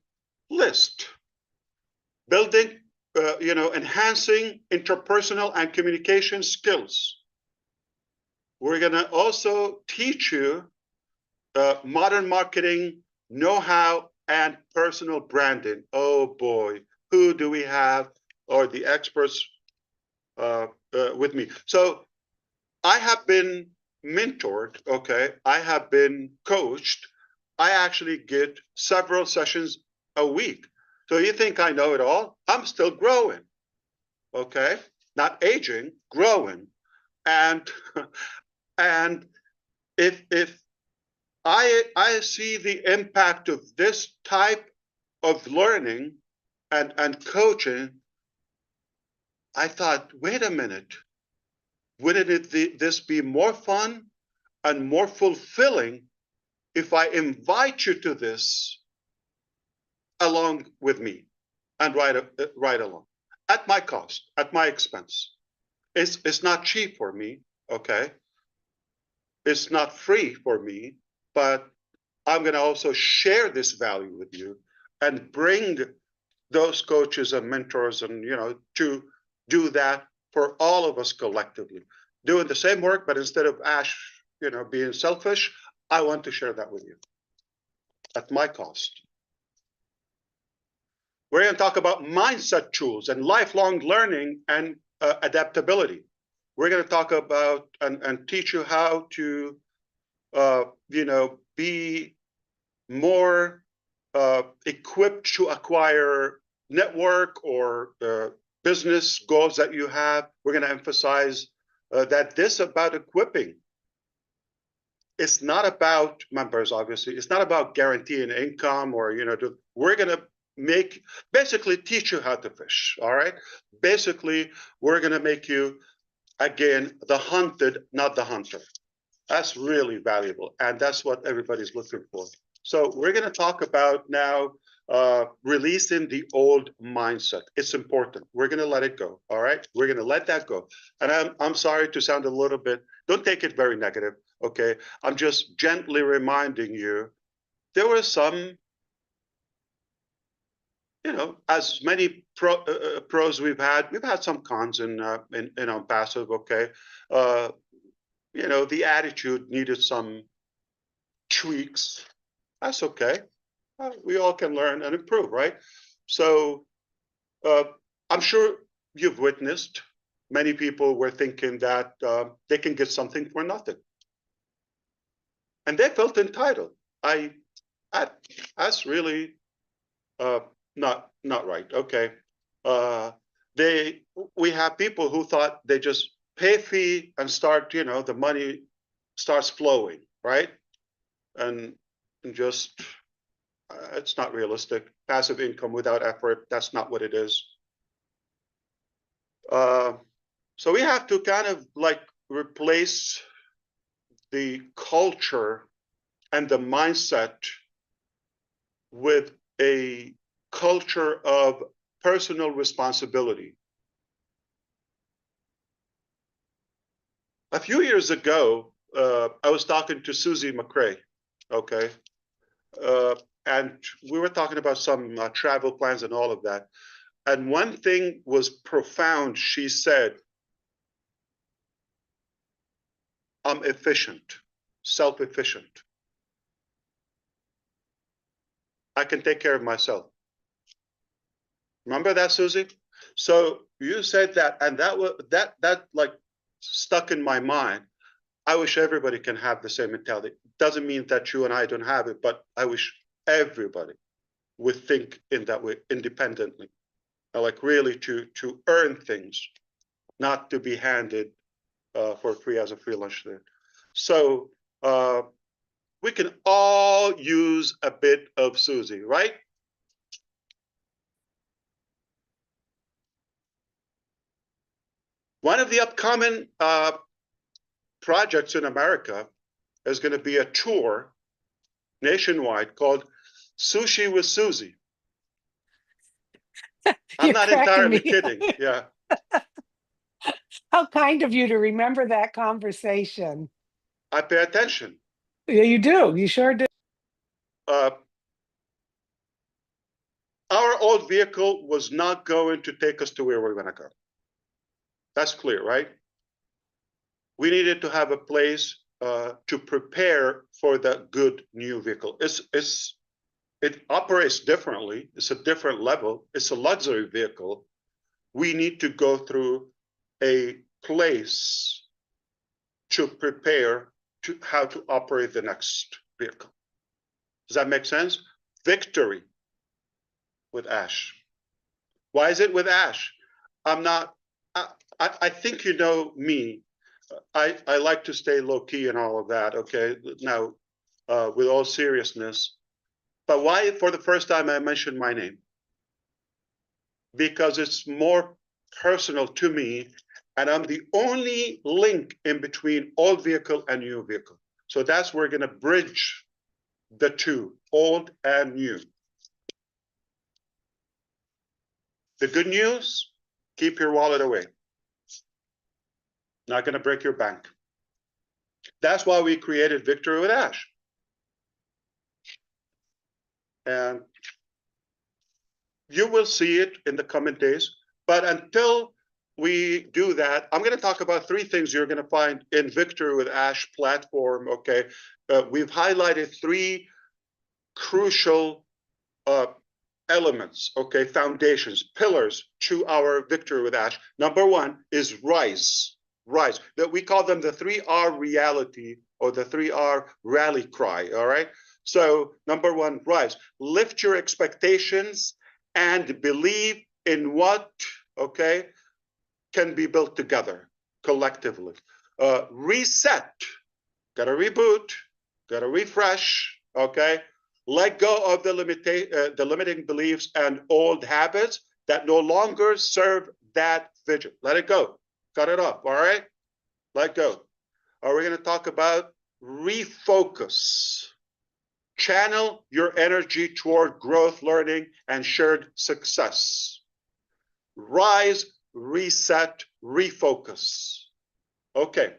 list. Building, enhancing interpersonal and communication skills. We're going to also teach you modern marketing know-how and personal branding. Oh boy. Who do we have, or the experts with me? So I have been mentored, okay? I have been coached. I actually get several sessions a week. So you think I know it all? I'm still growing, okay? Not aging, growing. And if I see the impact of this type of learning and coaching, I thought, wait a minute, wouldn't this be more fun and more fulfilling if I invite you to this along with me and ride along at my cost, at my expense? It's not cheap for me, okay? It's not free for me, but I'm going to also share this value with you and bring those coaches and mentors and to do that for all of us collectively, doing the same work, but instead of Ash being selfish, I want to share that with you at my cost. We're going to talk about mindset tools and lifelong learning and adaptability. We're going to talk about and teach you how to be more equipped to acquire network or business goals that you have. We're going to emphasize that this about equipping. It's not about members, obviously. It's not about guaranteeing income or, we're going to basically teach you how to fish, all right? Basically, we're going to make you, again, the hunted, not the hunter. That's really valuable, and that's what everybody's looking for. So we're going to talk about now releasing the old mindset. It's important. We're going to let it go. All right. We're going to let that go. And I'm sorry to sound a little bit, don't take it very negative. Okay. I'm just gently reminding you, there were some, as many pros we've had some cons in passive. Okay. The attitude needed some tweaks. That's okay. We all can learn and improve, right? So I'm sure you've witnessed many people were thinking that they can get something for nothing. And they felt entitled. That's really not right. Okay. we have people who thought they just pay a fee and start, the money starts flowing, right? And just, it's not realistic. Passive income without effort, that's not what it is. So we have to kind of like replace the culture and the mindset with a culture of personal responsibility. A few years ago, I was talking to Susie McRae, okay? And we were talking about some travel plans and all of that. And one thing was profound. She said, I'm efficient, self-efficient. I can take care of myself. Remember that, Susie? So you said that, and that like stuck in my mind. I wish everybody can have the same mentality. Doesn't mean that you and I don't have it, but I wish everybody would think in that way independently. Like really to earn things, not to be handed for free as a free lunch there. So we can all use a bit of Susie, right? One of the upcoming projects in America is going to be a tour nationwide called Sushi with Susie. I'm not entirely kidding. Yeah. How kind of you to remember that conversation. I pay attention. Yeah, you do. You sure do. Our old vehicle was not going to take us to where we're going to go. That's clear, right? We needed to have a place to prepare for the good new vehicle. It operates differently. It's a different level. It's a luxury vehicle. We need to go through a place to prepare to how to operate the next vehicle. Does that make sense? Victory with Ash. Why is it with Ash? I think you know me. I like to stay low key and all of that. Okay. Now, with all seriousness, but why for the first time I mentioned my name? Because it's more personal to me, and I'm the only link in between old vehicle and new vehicle. So that's where we're going to bridge the two, old and new. The good news, keep your wallet away. Not going to break your bank. That's why we created Victory with Ash. And you will see it in the coming days. But until we do that, I'm going to talk about three things you're going to find in Victory with Ash platform. Okay, we've highlighted three crucial elements, okay, foundations, pillars to our Victory with Ash. Number one is rise. Rise. That we call them the 3R reality or the 3R rally cry. All right. So number one, rise. Lift your expectations and believe in what, okay, can be built together collectively. Reset. Got to reboot. Got to refresh. Okay. Let go of the limiting beliefs and old habits that no longer serve that vision. Let it go. Cut it off. All right. Let go. We're going to talk about refocus. Channel your energy toward growth, learning, and shared success. Rise, reset, refocus. Okay.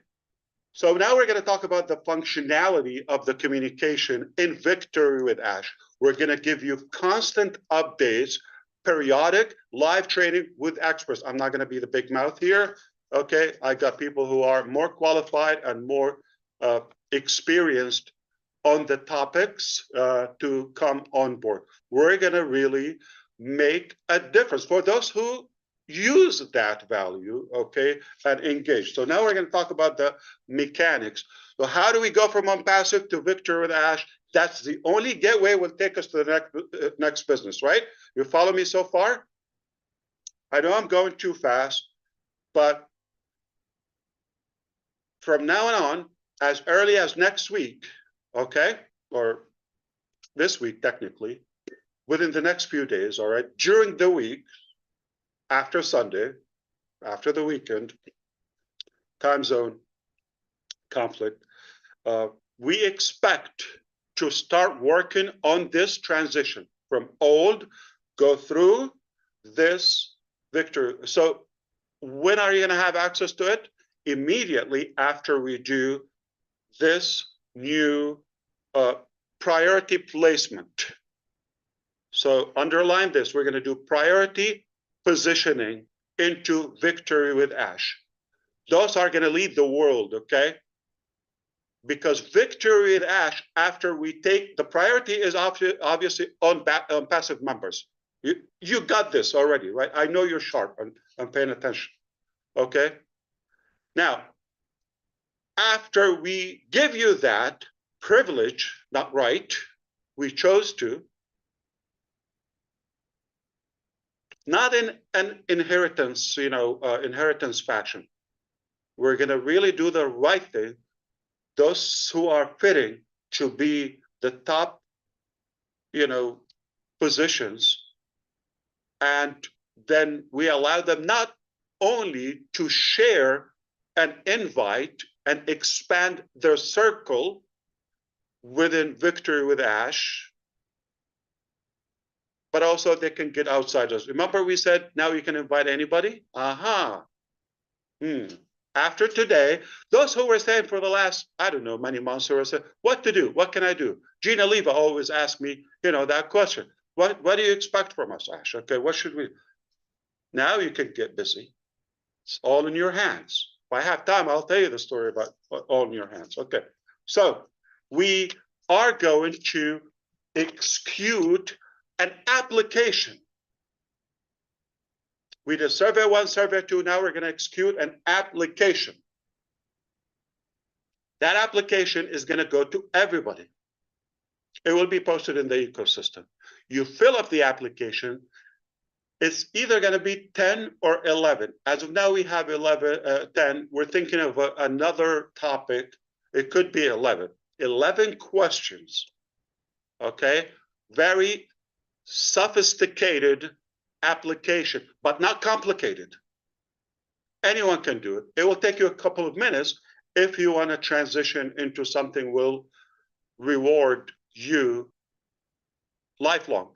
So now we're going to talk about the functionality of the communication in Victory with Ash. We're going to give you constant updates, periodic live training with experts. I'm not going to be the big mouth here. Okay, I got people who are more qualified and more experienced on the topics to come on board. We're going to really make a difference for those who use that value, okay, and engage. So now we're going to talk about the mechanics. So how do we go from unpassive to Victory with Ash? That's the only gateway will take us to the next business, right? You follow me so far? I know I'm going too fast, but from now on, as early as next week, okay, or this week technically, within the next few days, all right, during the week, after Sunday, after the weekend, time zone conflict, we expect to start working on this transition from old, go through this victory. So when are you going to have access to it? Immediately after we do this new priority placement. So underline this, we're going to do priority positioning into Victory with ASH. Those are going to lead the world, okay? Because Victory with ASH, after we take, the priority is obviously on passive members. You got this already, right? I know you're sharp and paying attention, okay? Now, after we give you that privilege, not right, we chose to, not in an inheritance, inheritance fashion. We're going to really do the right thing. Those who are fitting to be the top, positions, and then we allow them not only to share and invite and expand their circle within Victory with ASH, but also they can get outsiders. Remember we said now you can invite anybody? Aha. After today, those who were saying for the last, I don't know, many months, who were saying, what to do? What can I do? Gina Leva always asks me, that question. What do you expect from us, Ash? Okay, what should we? Now you can get busy. It's all in your hands. If I have time, I'll tell you the story about all in your hands. Okay, so we are going to execute an application. We did survey 1, survey 2. Now we're going to execute an application. That application is going to go to everybody. It will be posted in the ecosystem. You fill up the application. It's either going to be 10 or 11. As of now, we have 10. We're thinking of another topic. It could be 11. 11 questions. Okay? Very sophisticated application, but not complicated. Anyone can do it. It will take you a couple of minutes if you want to transition into something will reward you lifelong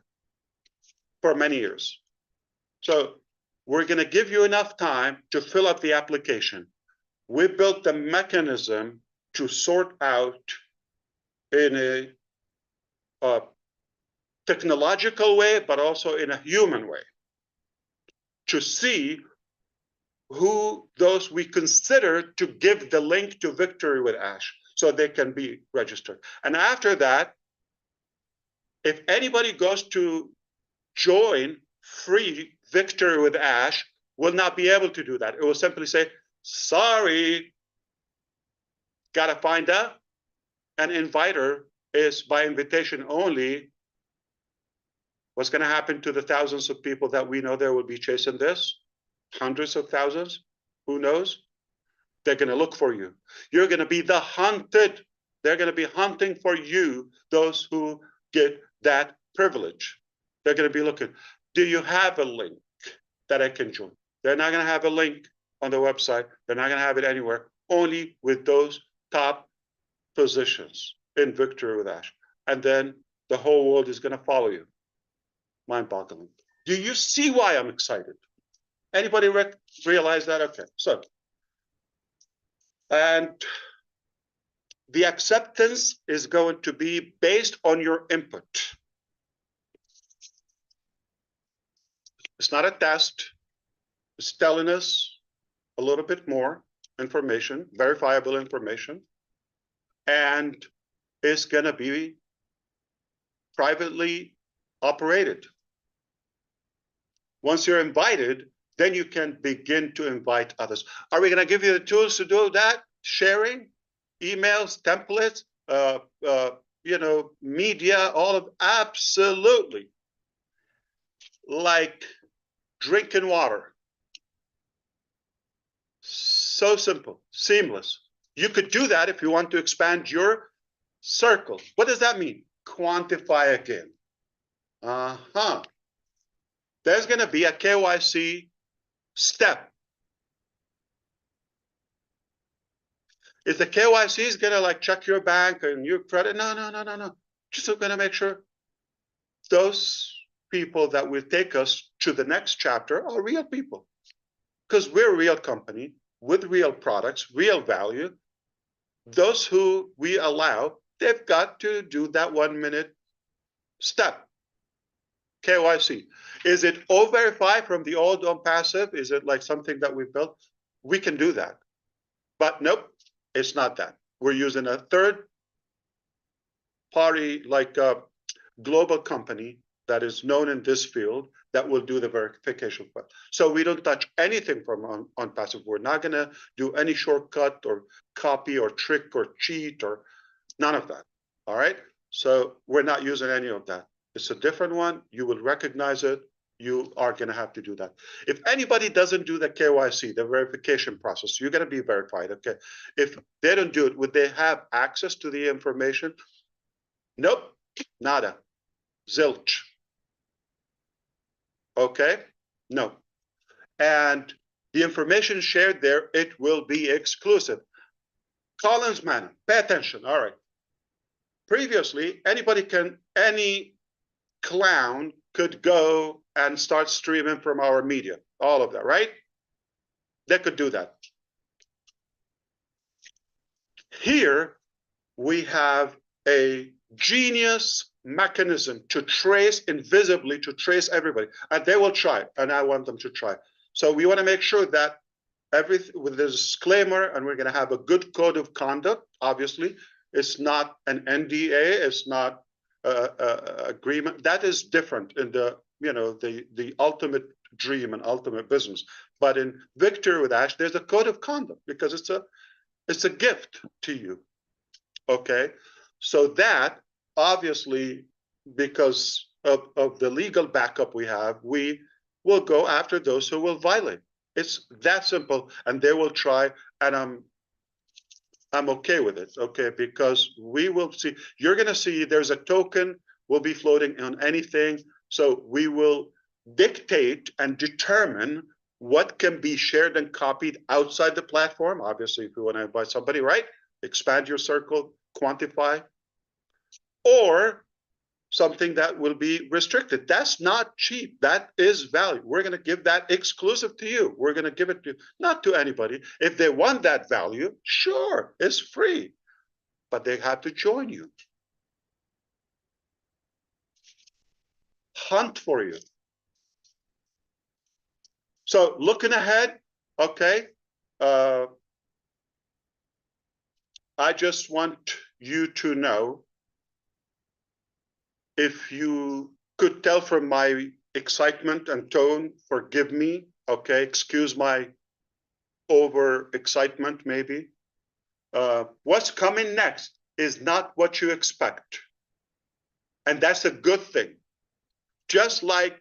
for many years. So we're going to give you enough time to fill up the application. We built the mechanism to sort out in a technological way, but also in a human way, to see who those we consider to give the link to Victory with ASH so they can be registered. And after that, if anybody goes to join free Victory with ASH, will not be able to do that. It will simply say, sorry, gotta find out. An inviter is by invitation only. What's going to happen to the thousands of people that we know there will be chasing this? Hundreds of thousands? Who knows? They're going to look for you. You're going to be the hunted. They're going to be hunting for you, those who get that privilege. They're going to be looking. Do you have a link that I can join? They're not going to have a link on the website. They're not going to have it anywhere. Only with those top positions in Victory with ASH. And then the whole world is going to follow you. Mind-boggling. Do you see why I'm excited? Anybody realize that? Okay, so, and the acceptance is going to be based on your input. It's not a test. It's telling us a little bit more information, verifiable information, and it's going to be privately operated. Once you're invited, then you can begin to invite others. Are we going to give you the tools to do that? Sharing, emails, templates, media, all of absolutely. Like drinking water. So simple, seamless. You could do that if you want to expand your circle. What does that mean? Quantify again. There's going to be a KYC step. Is the KYC is going to like check your bank and your credit? No. Just going to make sure those people that will take us to the next chapter are real people. Because we're a real company with real products, real value. Those who we allow, they've got to do that 1 minute step. KYC. Is it O-Verify from the old on passive? Is it like something that we built? We can do that. But nope, it's not that. We're using a third party, like a global company that is known in this field that will do the verification. So we don't touch anything from on passive. We're not going to do any shortcut or copy or trick or cheat or none of that. All right. So we're not using any of that. It's a different one. You will recognize it. You are going to have to do that. If anybody doesn't do the KYC, the verification process, you're going to be verified. Okay. If they don't do it, would they have access to the information? Nope. Nada. Zilch. Okay. No. And the information shared there, it will be exclusive. Collins Manor, pay attention. All right. Previously, any clown could go and start streaming from our media, all of that, right? They could do that. Here, we have a genius mechanism to trace invisibly, to trace everybody, and they will try, and I want them to try. So we want to make sure that everything with the disclaimer, and we're going to have a good code of conduct. Obviously, it's not an NDA, it's not agreement. That is different in the the ultimate dream and ultimate business. But in Victor with Ash, there's a code of conduct because it's a gift to you. Okay, so that obviously, because of the legal backup we have, we will go after those who will violate. It's that simple, and they will try, and I'm okay with it, okay, because we will see, you're going to see there's a token will be floating on anything, so we will dictate and determine what can be shared and copied outside the platform. Obviously, if you want to invite somebody, right, expand your circle, quantify, or something that will be restricted. That's not cheap. That is value. We're going to give that exclusive to you. We're going to give it to not to anybody. If they want that value, sure, it's free, but they have to join you. Hunt for you. So looking ahead, okay, I just want you to know, if you could tell from my excitement and tone, forgive me, okay, excuse my over excitement maybe. What's coming next is not what you expect. And that's a good thing. Just like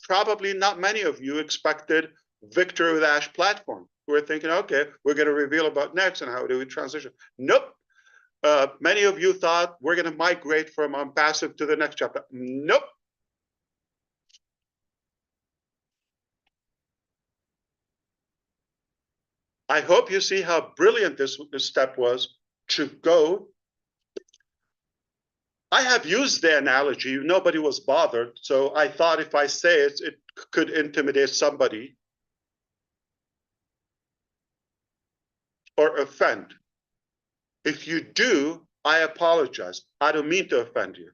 probably not many of you expected Victor with Ash platform. We're thinking, okay, we're going to reveal about next and how do we transition. Nope. Many of you thought we're going to migrate from passive to the next chapter. Nope. I hope you see how brilliant this step was to go. I have used the analogy. Nobody was bothered. So I thought if I say it, it could intimidate somebody or offend. If you do, I apologize. I don't mean to offend you.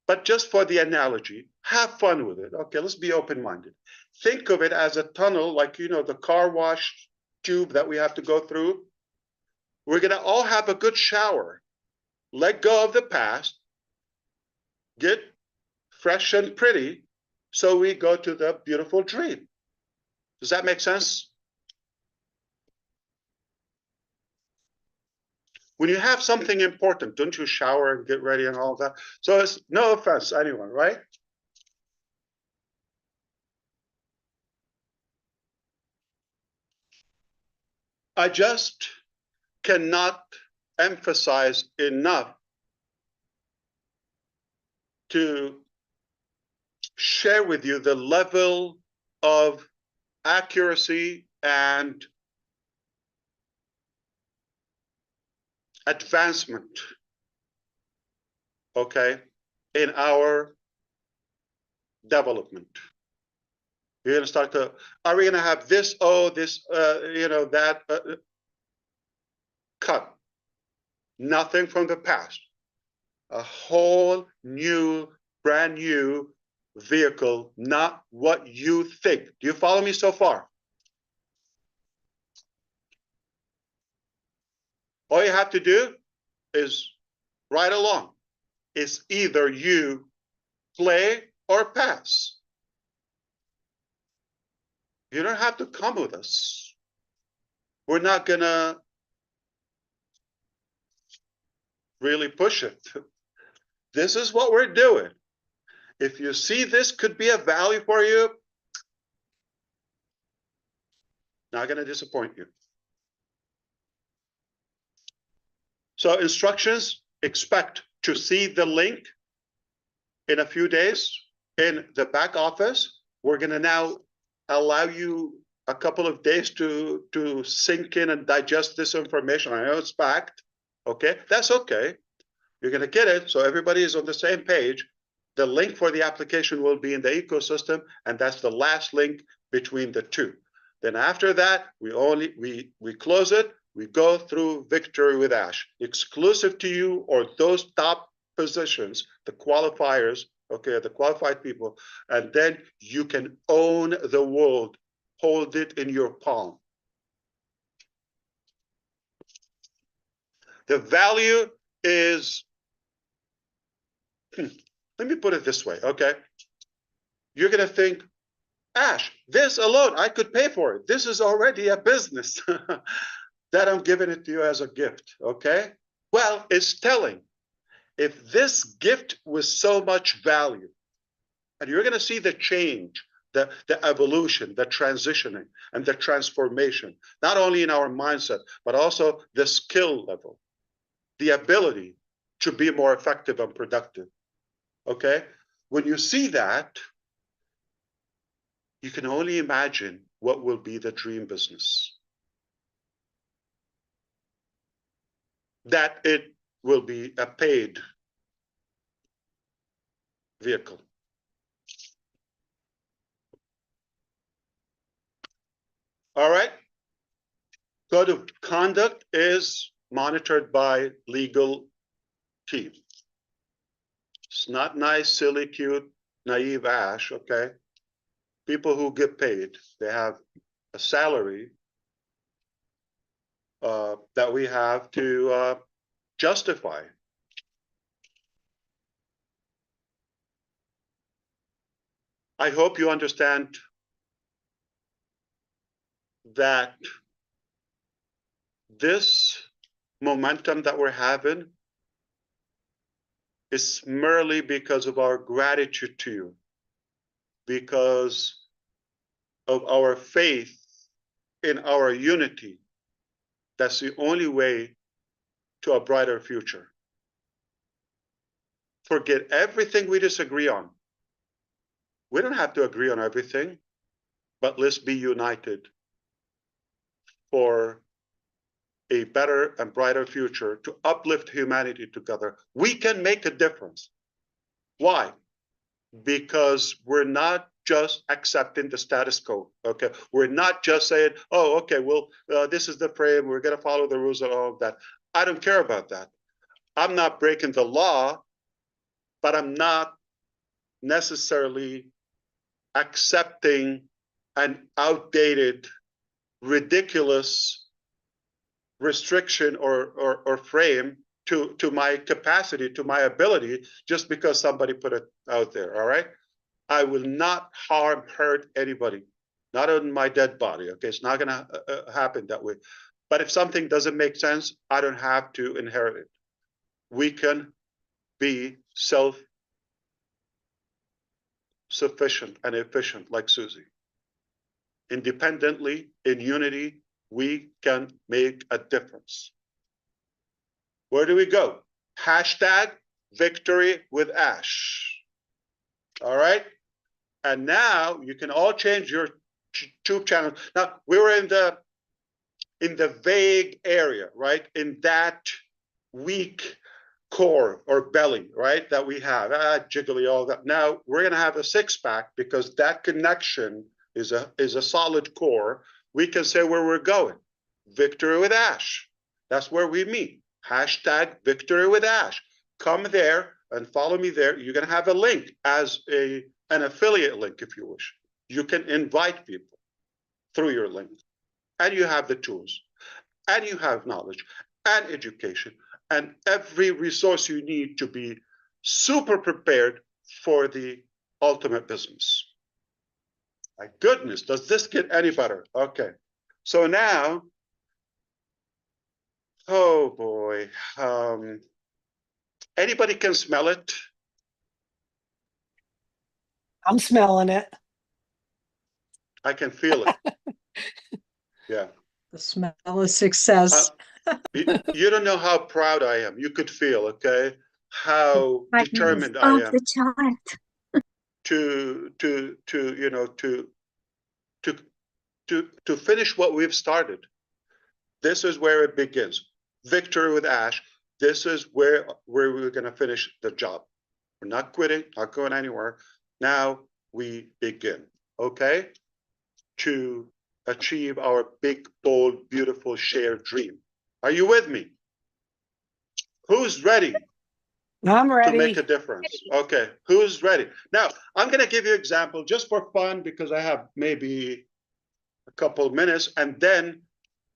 But just for the analogy, have fun with it. Okay, let's be open-minded. Think of it as a tunnel, like, the car wash tube that we have to go through. We're going to all have a good shower. Let go of the past. Get fresh and pretty. So we go to the beautiful dream. Does that make sense? When you have something important, don't you shower and get ready and all that? So it's no offense to anyone, right? I just cannot emphasize enough to share with you the level of accuracy and advancement, okay, in our development. You're going to start to, are we going to have this, that, cut. Nothing from the past. A whole new, brand new vehicle, not what you think. Do you follow me so far? All you have to do is ride along. It's either you play or pass. You don't have to come with us. We're not gonna really push it. This is what we're doing. If you see this could be a value for you, not gonna disappoint you. So instructions, expect to see the link in a few days in the back office. We're gonna now allow you a couple of days to sink in and digest this information. I know it's packed, okay? That's okay. You're gonna get it, so everybody is on the same page. The link for the application will be in the ecosystem, and that's the last link between the two. Then after that, we close it, we go through Victory with Ash, exclusive to you or those top positions, the qualifiers, okay, the qualified people, and then you can own the world, hold it in your palm. The value is, let me put it this way, okay? You're gonna think, Ash, this alone, I could pay for it. This is already a business that I'm giving it to you as a gift, okay? Well, it's telling. If this gift was so much value, and you're gonna see the change, the evolution, the transitioning, and the transformation, not only in our mindset, but also the skill level, the ability to be more effective and productive, okay? When you see that, you can only imagine what will be the dream business. That it will be a paid vehicle. All right. Code of conduct is monitored by legal team. It's not nice, silly, cute, naive Ash, okay? People who get paid, they have a salary that we have to justify. I hope you understand that this momentum that we're having is merely because of our gratitude to you, because of our faith in our unity. That's the only way to a brighter future. Forget everything we disagree on. We don't have to agree on everything, but let's be united for a better and brighter future to uplift humanity together. We can make a difference. Why? Because we're not just accepting the status quo, okay? We're not just saying, oh, okay, well, this is the frame, we're gonna follow the rules and all of that. I don't care about that. I'm not breaking the law, but I'm not necessarily accepting an outdated, ridiculous restriction or frame to my capacity, to my ability, just because somebody put it out there, all right? I will not harm, hurt anybody, not on my dead body, okay? It's not gonna happen that way. But if something doesn't make sense, I don't have to inherit it. We can be self-sufficient and efficient like Susie. Independently, in unity, we can make a difference. Where do we go? Hashtag victory with Ash. All right. And now you can all change your YouTube channel. Now we were in the vague area, right? In that weak core or belly, right? That we have, jiggly, all that. Now we're gonna have a six-pack because that connection is a solid core. We can say where we're going. Victory with Ash. That's where we meet. Hashtag victory with Ash. Come there and follow me there. You're gonna have a link as an affiliate link, if you wish. You can invite people through your link, and you have the tools, and you have knowledge and education and every resource you need to be super prepared for the ultimate business. My goodness, does this get any better? Okay, so now, oh boy, anybody can smell it? I'm smelling it. I can feel it. Yeah. The smell of success. You don't know how proud I am. You could feel, okay, how determined I am Of the child. to finish what we've started. This is where it begins. Victory with Ash. This is where we're going to finish the job. We're not quitting, not going anywhere. Now we begin, okay, to achieve our big, bold, beautiful shared dream. Are you with me? Who's ready I'm to ready. make a difference? Okay, who's ready? Now, I'm going to give you an example just for fun because I have maybe a couple of minutes, and then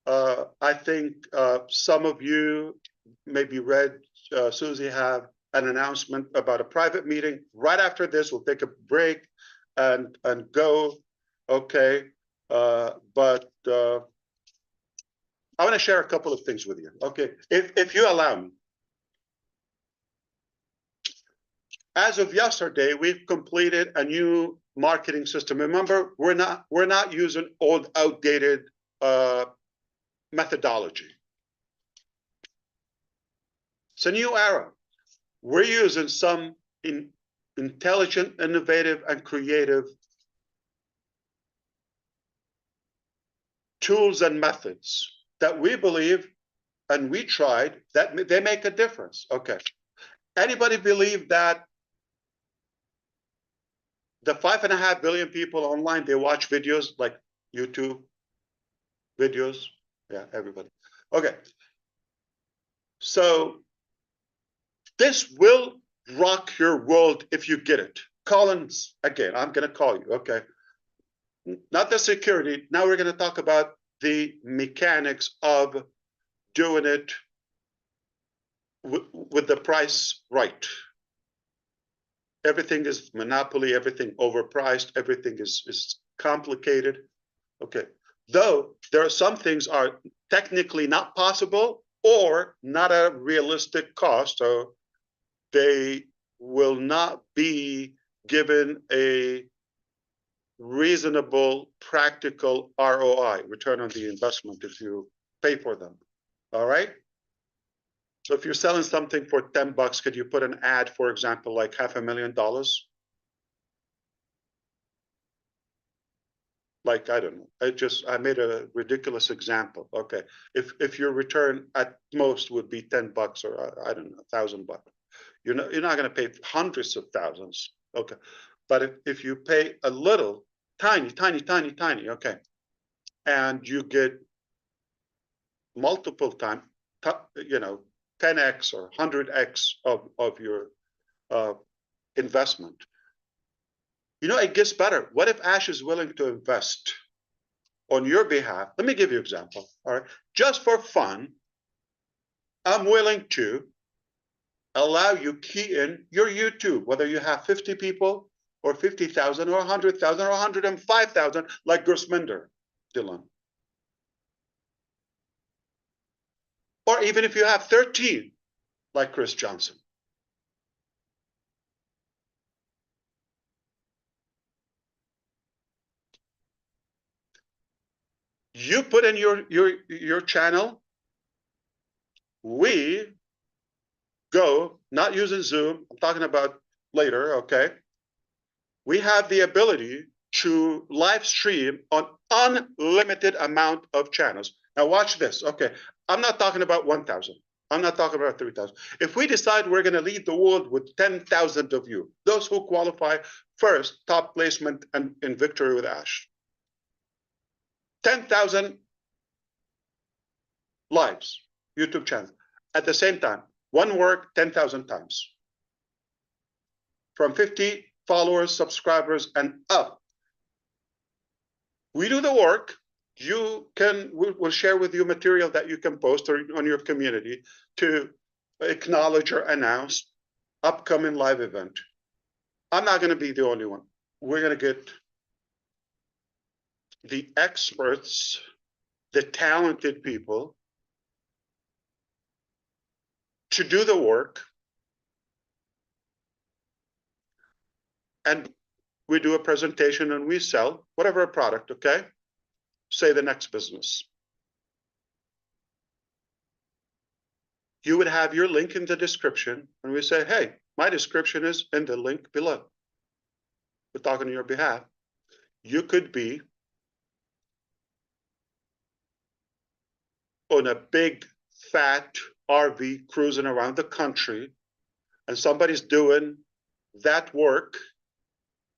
I think some of you maybe read Susie have an announcement about a private meeting. Right after this, we'll take a break and go. Okay, but I want to share a couple of things with you. Okay, if you allow me. As of yesterday, we've completed a new marketing system. Remember, we're not using old, outdated methodology. It's a new era. We're using some intelligent, innovative, and creative tools and methods that we believe and we tried that they make a difference. Okay. Anybody believe that the 5.5 billion people online, they watch videos like YouTube videos? Yeah, everybody. Okay. So this will rock your world if you get it. Collins, again, I'm going to call you, okay? Not the security. Now we're going to talk about the mechanics of doing it with the price right. Everything is monopoly, everything overpriced, everything is complicated. Okay. Though there are some things are technically not possible or not a realistic cost, so they will not be given a reasonable, practical ROI, return on the investment, if you pay for them. All right. So if you're selling something for $10, could you put an ad, for example, like $500,000? Like, I don't know. I made a ridiculous example. Okay. If your return at most would be $10 or I don't know, $1,000. You're not going to pay hundreds of thousands. Okay. But if you pay a little, tiny, okay, and you get multiple times, 10x or 100x of your investment, it gets better. What if Ash is willing to invest on your behalf? Let me give you an example. All right. Just for fun, I'm willing to allow you key in your YouTube, whether you have 50 people or 50,000 or 100,000 or 105,000, like Gurusminder Dylan. Or even if you have 13, like Chris Johnson. You put in your channel. We go, not using Zoom, I'm talking about later, okay? We have the ability to live stream on unlimited amount of channels. Now watch this, okay? I'm not talking about 1,000. I'm not talking about 3,000. If we decide we're gonna lead the world with 10,000 of you, those who qualify first, top placement and in Victory with Ash. 10,000 lives, YouTube channels. At the same time, one work 10,000 times. From 50 followers, subscribers, and up. We do the work. We'll share with you material that you can post on your community to acknowledge or announce upcoming live event. I'm not going to be the only one. We're going to get the experts, the talented people to do the work. And we do a presentation and we sell whatever a product, okay? Say the next business. You would have your link in the description and we say, hey, my description is in the link below. We're talking on your behalf. You could be on a big, fat RV cruising around the country and somebody's doing that work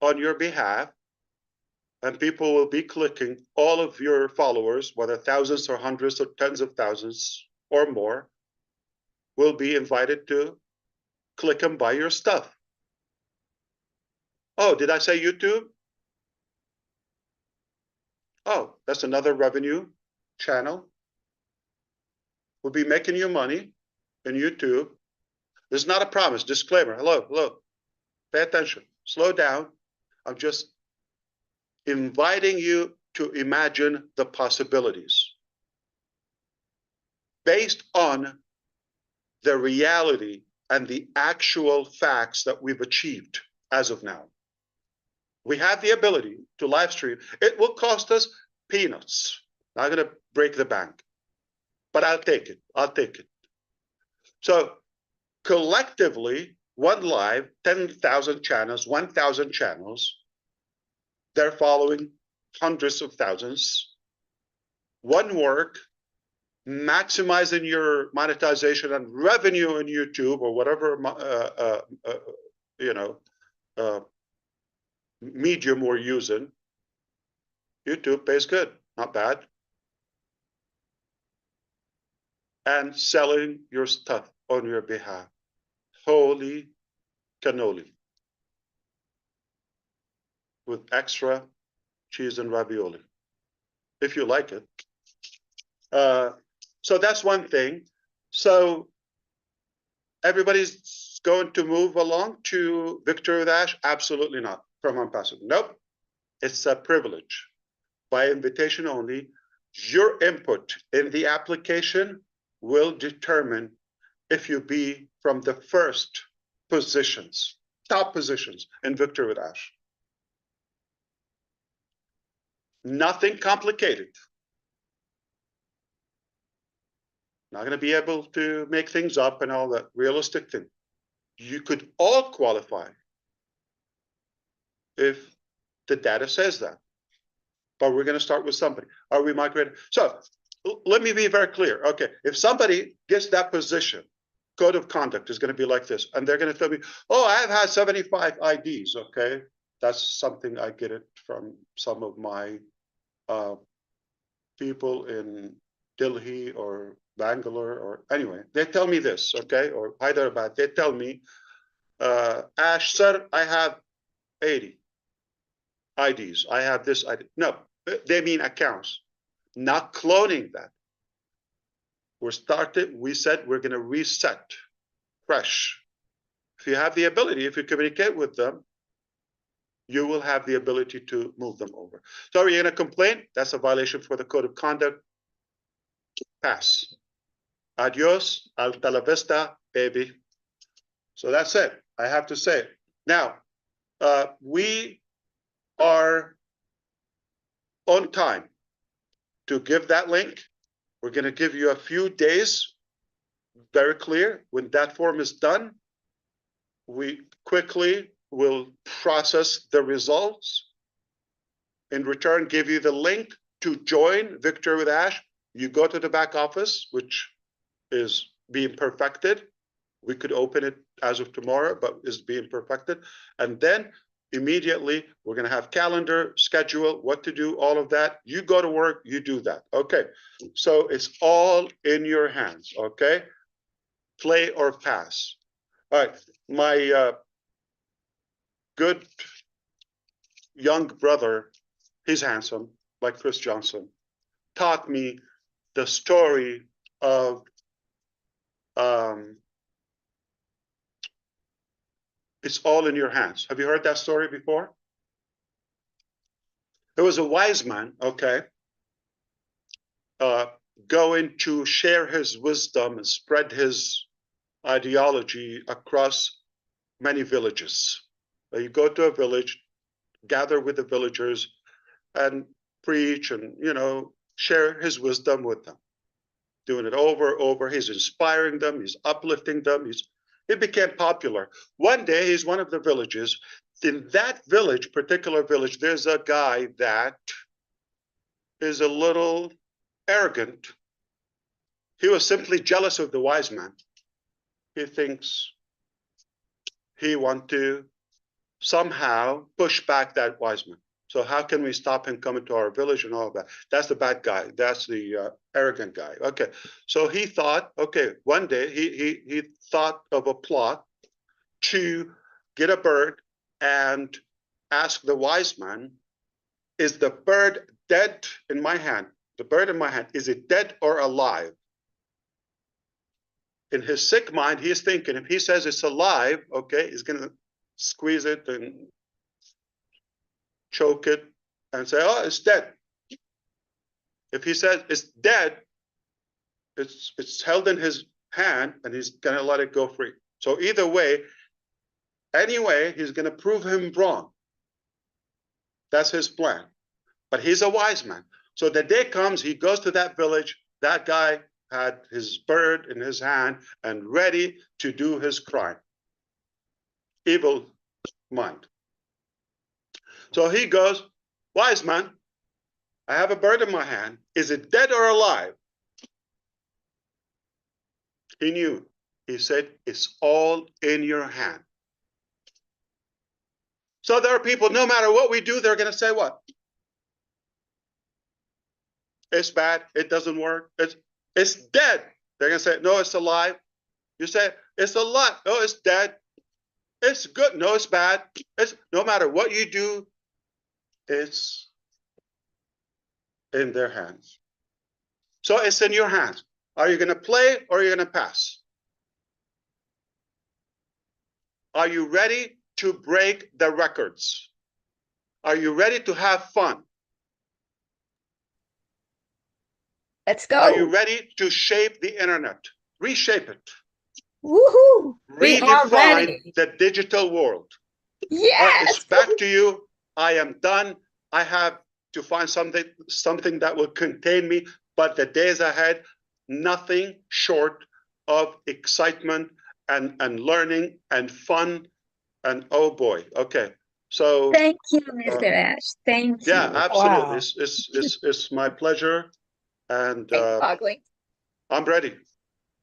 on your behalf, and people will be clicking, all of your followers, whether thousands or hundreds or tens of thousands or more, will be invited to click and buy your stuff. Oh, did I say YouTube? Oh, that's another revenue channel. We'll be making you money in YouTube. This is not a promise, disclaimer. Hello. Pay attention, slow down. I'm just inviting you to imagine the possibilities based on the reality and the actual facts that we've achieved as of now. We have the ability to live stream. It will cost us peanuts. Not going to break the bank, but I'll take it. So collectively, one live, 10,000 channels, 1,000 channels, they're following hundreds of thousands. One work, maximizing your monetization and revenue on YouTube or whatever medium we're using. YouTube pays good, not bad. And selling your stuff on your behalf. Holy cannoli. With extra cheese and ravioli, if you like it. So that's one thing. So everybody's going to move along to Victory with Ash? Absolutely not. From Ambassador. Nope. It's a privilege. By invitation only. Your input in the application will determine if you be from the first positions, top positions in Victory with Ash. Nothing complicated. Not going to be able to make things up and all that realistic thing. You could all qualify if the data says that. But we're going to start with somebody. Are we migrating? So let me be very clear. Okay, if somebody gets that position, code of conduct is going to be like this. And they're going to tell me, oh, I've had 75 IDs. Okay, that's something I get it from some of my people in Delhi or Bangalore or anyway. They tell me this, okay, or Hyderabad. They tell me, Ash, sir, I have 80 IDs. I have this ID. No, they mean accounts, not cloning that. We said we're going to reset fresh. If you have the ability, if you communicate with them, you will have the ability to move them over. So are you going to complain? That's a violation for the code of conduct. Pass. Adios, hasta la vista, baby. So that's it. I have to say it. Now, we are on time. to give that link. We're going to give you a few days, very clear. When that form is done, we quickly will process the results. In return, give you the link to join Victory with Ash. You go to the back office, which is being perfected. We could open it as of tomorrow, but is being perfected. And then immediately we're going to have calendar, schedule, what to do, all of that. You go to work, you do that. Okay. So it's all in your hands. Okay. Play or pass. All right. My good young brother, he's handsome, like Chris Johnson, taught me the story of it's all in your hands. Have you heard that story before? There was a wise man, okay, going to share his wisdom and spread his ideology across many villages. You go to a village, gather with the villagers, and preach and, share his wisdom with them. Doing it over and over. He's inspiring them. He's uplifting them. It became popular. One day, he's one of the villages. In that village, particular village, there's a guy that is a little arrogant. He was simply jealous of the wise man. He thinks he wants to somehow push back that wise man. So how can we stop him coming to our village and all of that? That's the bad guy. That's the arrogant guy. Okay. So he thought, okay, one day he thought of a plot to get a bird and ask the wise man, is the bird dead in my hand? The bird in my hand, is it dead or alive? In his sick mind, he's thinking, if he says it's alive, okay, he's going to squeeze it and choke it and say, oh, it's dead. If he says it's dead, it's held in his hand and he's going to let it go free. So either way, anyway, he's going to prove him wrong. That's his plan. But he's a wise man. So the day comes, he goes to that village. That guy had his bird in his hand and ready to do his crime. Evil mind. So he goes, wise man, I have a bird in my hand. Is it dead or alive? He knew. He said, it's all in your hand. So there are people, no matter what we do, they're going to say what? It's bad. It doesn't work. It's dead. They're going to say, no, it's alive. You say, it's alive. No, it's dead. It's good. No, it's bad. It's no matter what you do, it's in their hands. So it's in your hands. Are you going to play or are you going to pass? Are you ready to break the records? Are you ready to have fun? Let's go. Are you ready to shape the internet? Reshape it. Woohoo! We are Redefine ready. the digital world. Yes. It's back to you. I am done. I have to find something that will contain me. But the days ahead, nothing short of excitement and learning and fun. And oh boy, okay. So Thank you, Mr. Ash. Thank you. yeah, absolutely. Wow. It's my pleasure. And Mind-boggling. I'm ready.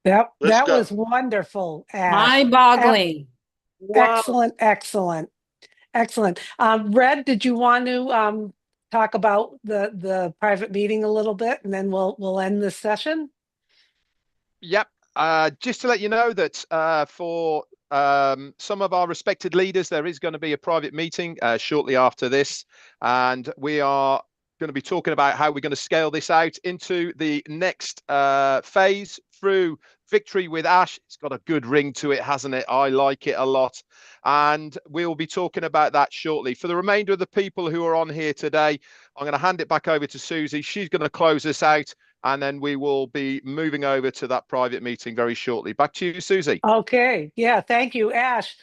Yep, Let's that go. was wonderful, Ash. Mind-boggling. Wow. Excellent. Red, did you want to talk about the private meeting a little bit, and then we'll end this session? Yep. Just to let you know that for some of our respected leaders, there is going to be a private meeting shortly after this, and we are going to be talking about how we're going to scale this out into the next phase through Victory with Ash. It's got a good ring to it, hasn't it? I like it a lot. And we'll be talking about that shortly. For the remainder of the people who are on here today, I'm going to hand it back over to Susie. She's going to close this out, and then we will be moving over to that private meeting very shortly. Back to you, Susie. Okay, yeah, thank you, Ash.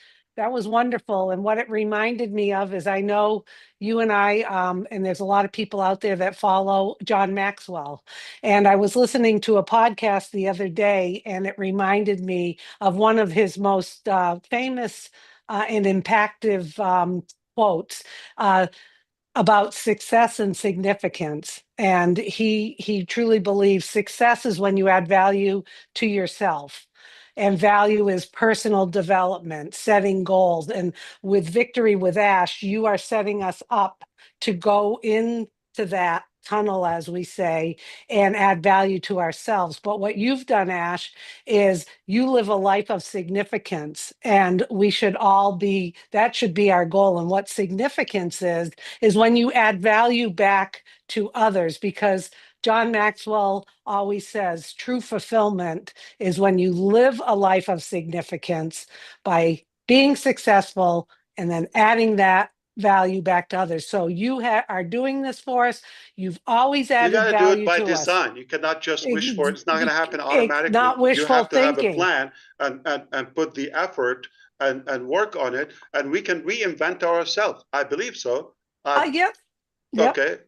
That was wonderful. And what it reminded me of is I know you and I, and there's a lot of people out there that follow John Maxwell. And I was listening to a podcast the other day, and it reminded me of one of his most famous and impactful quotes. About success and significance. And he truly believes success is when you add value to yourself. And value is personal development, setting goals. And with Victory with Ash, you are setting us up to go into that tunnel, as we say, and add value to ourselves. But what you've done, Ash, is you live a life of significance, and we should all be, that should be our goal. And what significance is when you add value back to others, because John Maxwell always says true fulfillment is when you live a life of significance by being successful and then adding that value back to others. So you are doing this for us. You've always You added got to do value it by to us. design. You cannot just wish for it. It's not going to happen automatically. Not You wishful have to have a thinking. plan and put the effort and work on it, and we can reinvent ourselves. I believe so. Yep. Okay.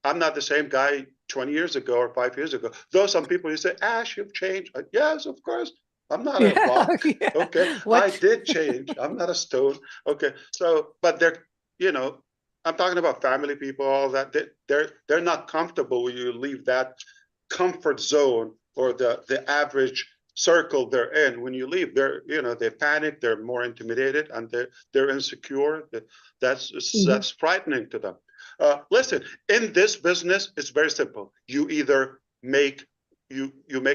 I'm not the same guy 20 years ago or 5 years ago. Though some people, you say, Ash, you've changed. Yes, of course. I'm not a rock. Yeah. Okay. I did change. I'm not a stone. Okay. So, but they're, you know, I'm talking about family people, all that. They're not comfortable when you leave that comfort zone or the average circle they're in. When you leave, they panic, they're more intimidated, and they're insecure. That's frightening to them. Listen, in this business, it's very simple. You either make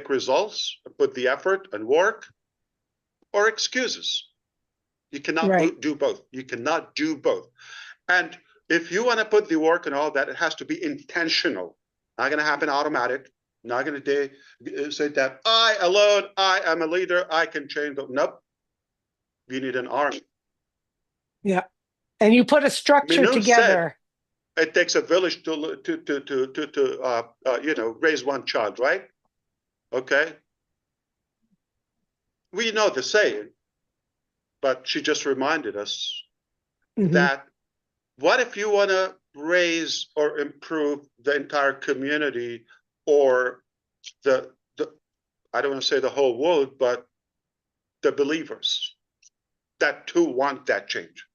results, put the effort and work, or excuses. You cannot do both. You cannot do both. And if you want to put the work and all that, it has to be intentional. Not going to happen automatic. Not going to say that I alone, I am a leader, I can change. Nope. You need an army. Yeah. And you put a structure together. It takes a village to raise one child, right? Okay. We know the saying, but she just reminded us that what if you want to raise or improve the entire community or the I don't want to say the whole world, but the believers that too want that change.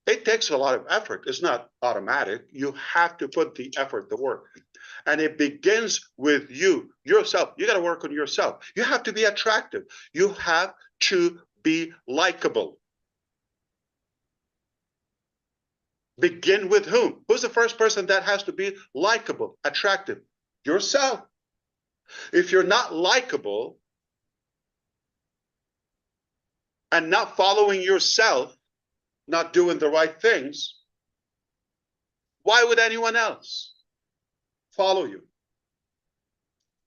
It takes a lot of effort. It's not automatic. You have to put the effort, the work. And it begins with yourself. You got to work on yourself. You have to be attractive. You have to be likable. Begin with whom? Who's the first person that has to be likable, attractive? Yourself. If you're not likable and not following yourself, not doing the right things, why would anyone else follow you?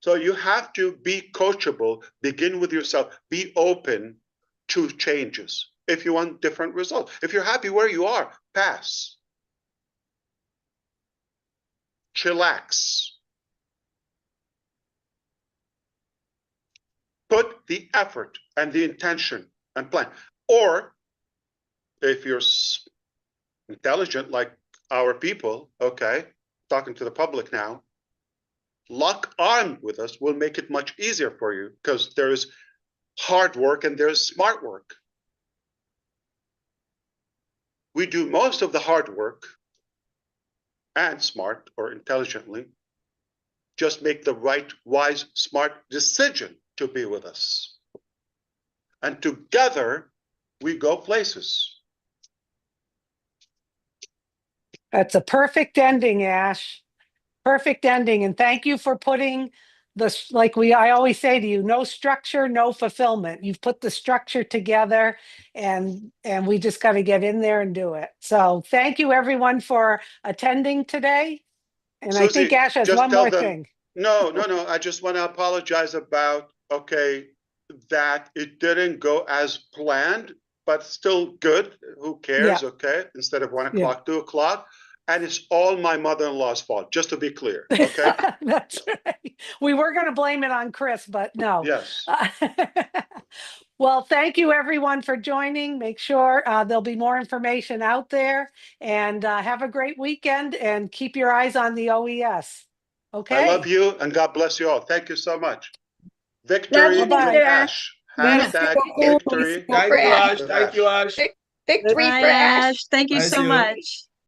So you have to be coachable, begin with yourself, be open to changes. If you want different results, if you're happy where you are, pass. Chillax. Put the effort and the intention and plan. Or if you're intelligent like our people, okay, talking to the public now, lock arm with us will make it much easier for you because there's hard work and there's smart work. We do most of the hard work and smart or intelligently. Just make the right, wise, smart decision to be with us. And together we go places. That's a perfect ending, Ash. Perfect ending. And thank you for putting this, I always say to you, no structure, no fulfillment. You've put the structure together and we just got to get in there and do it. So thank you everyone for attending today. And Susie, I think Ash has one more thing. No. I just want to apologize about, that it didn't go as planned, but still good. Who cares? Yeah. Okay. Instead of 1 o'clock, 2 o'clock. And it's all my mother-in-law's fault, just to be clear. Okay. That's right. We were going to blame it on Chris, but no. Yes. Well, thank you everyone for joining. Make sure there'll be more information out there, and have a great weekend and keep your eyes on the OES. Okay. I love you and God bless you all. Thank you so much. Love Victory you, with Bye-bye. Mr. Ash. Merci Hashtag beaucoup. victory Thank For you, Ash. Ash. Thank you, Ash. Victory Bye, for Ash. Ash. Thank you Thank so you. much.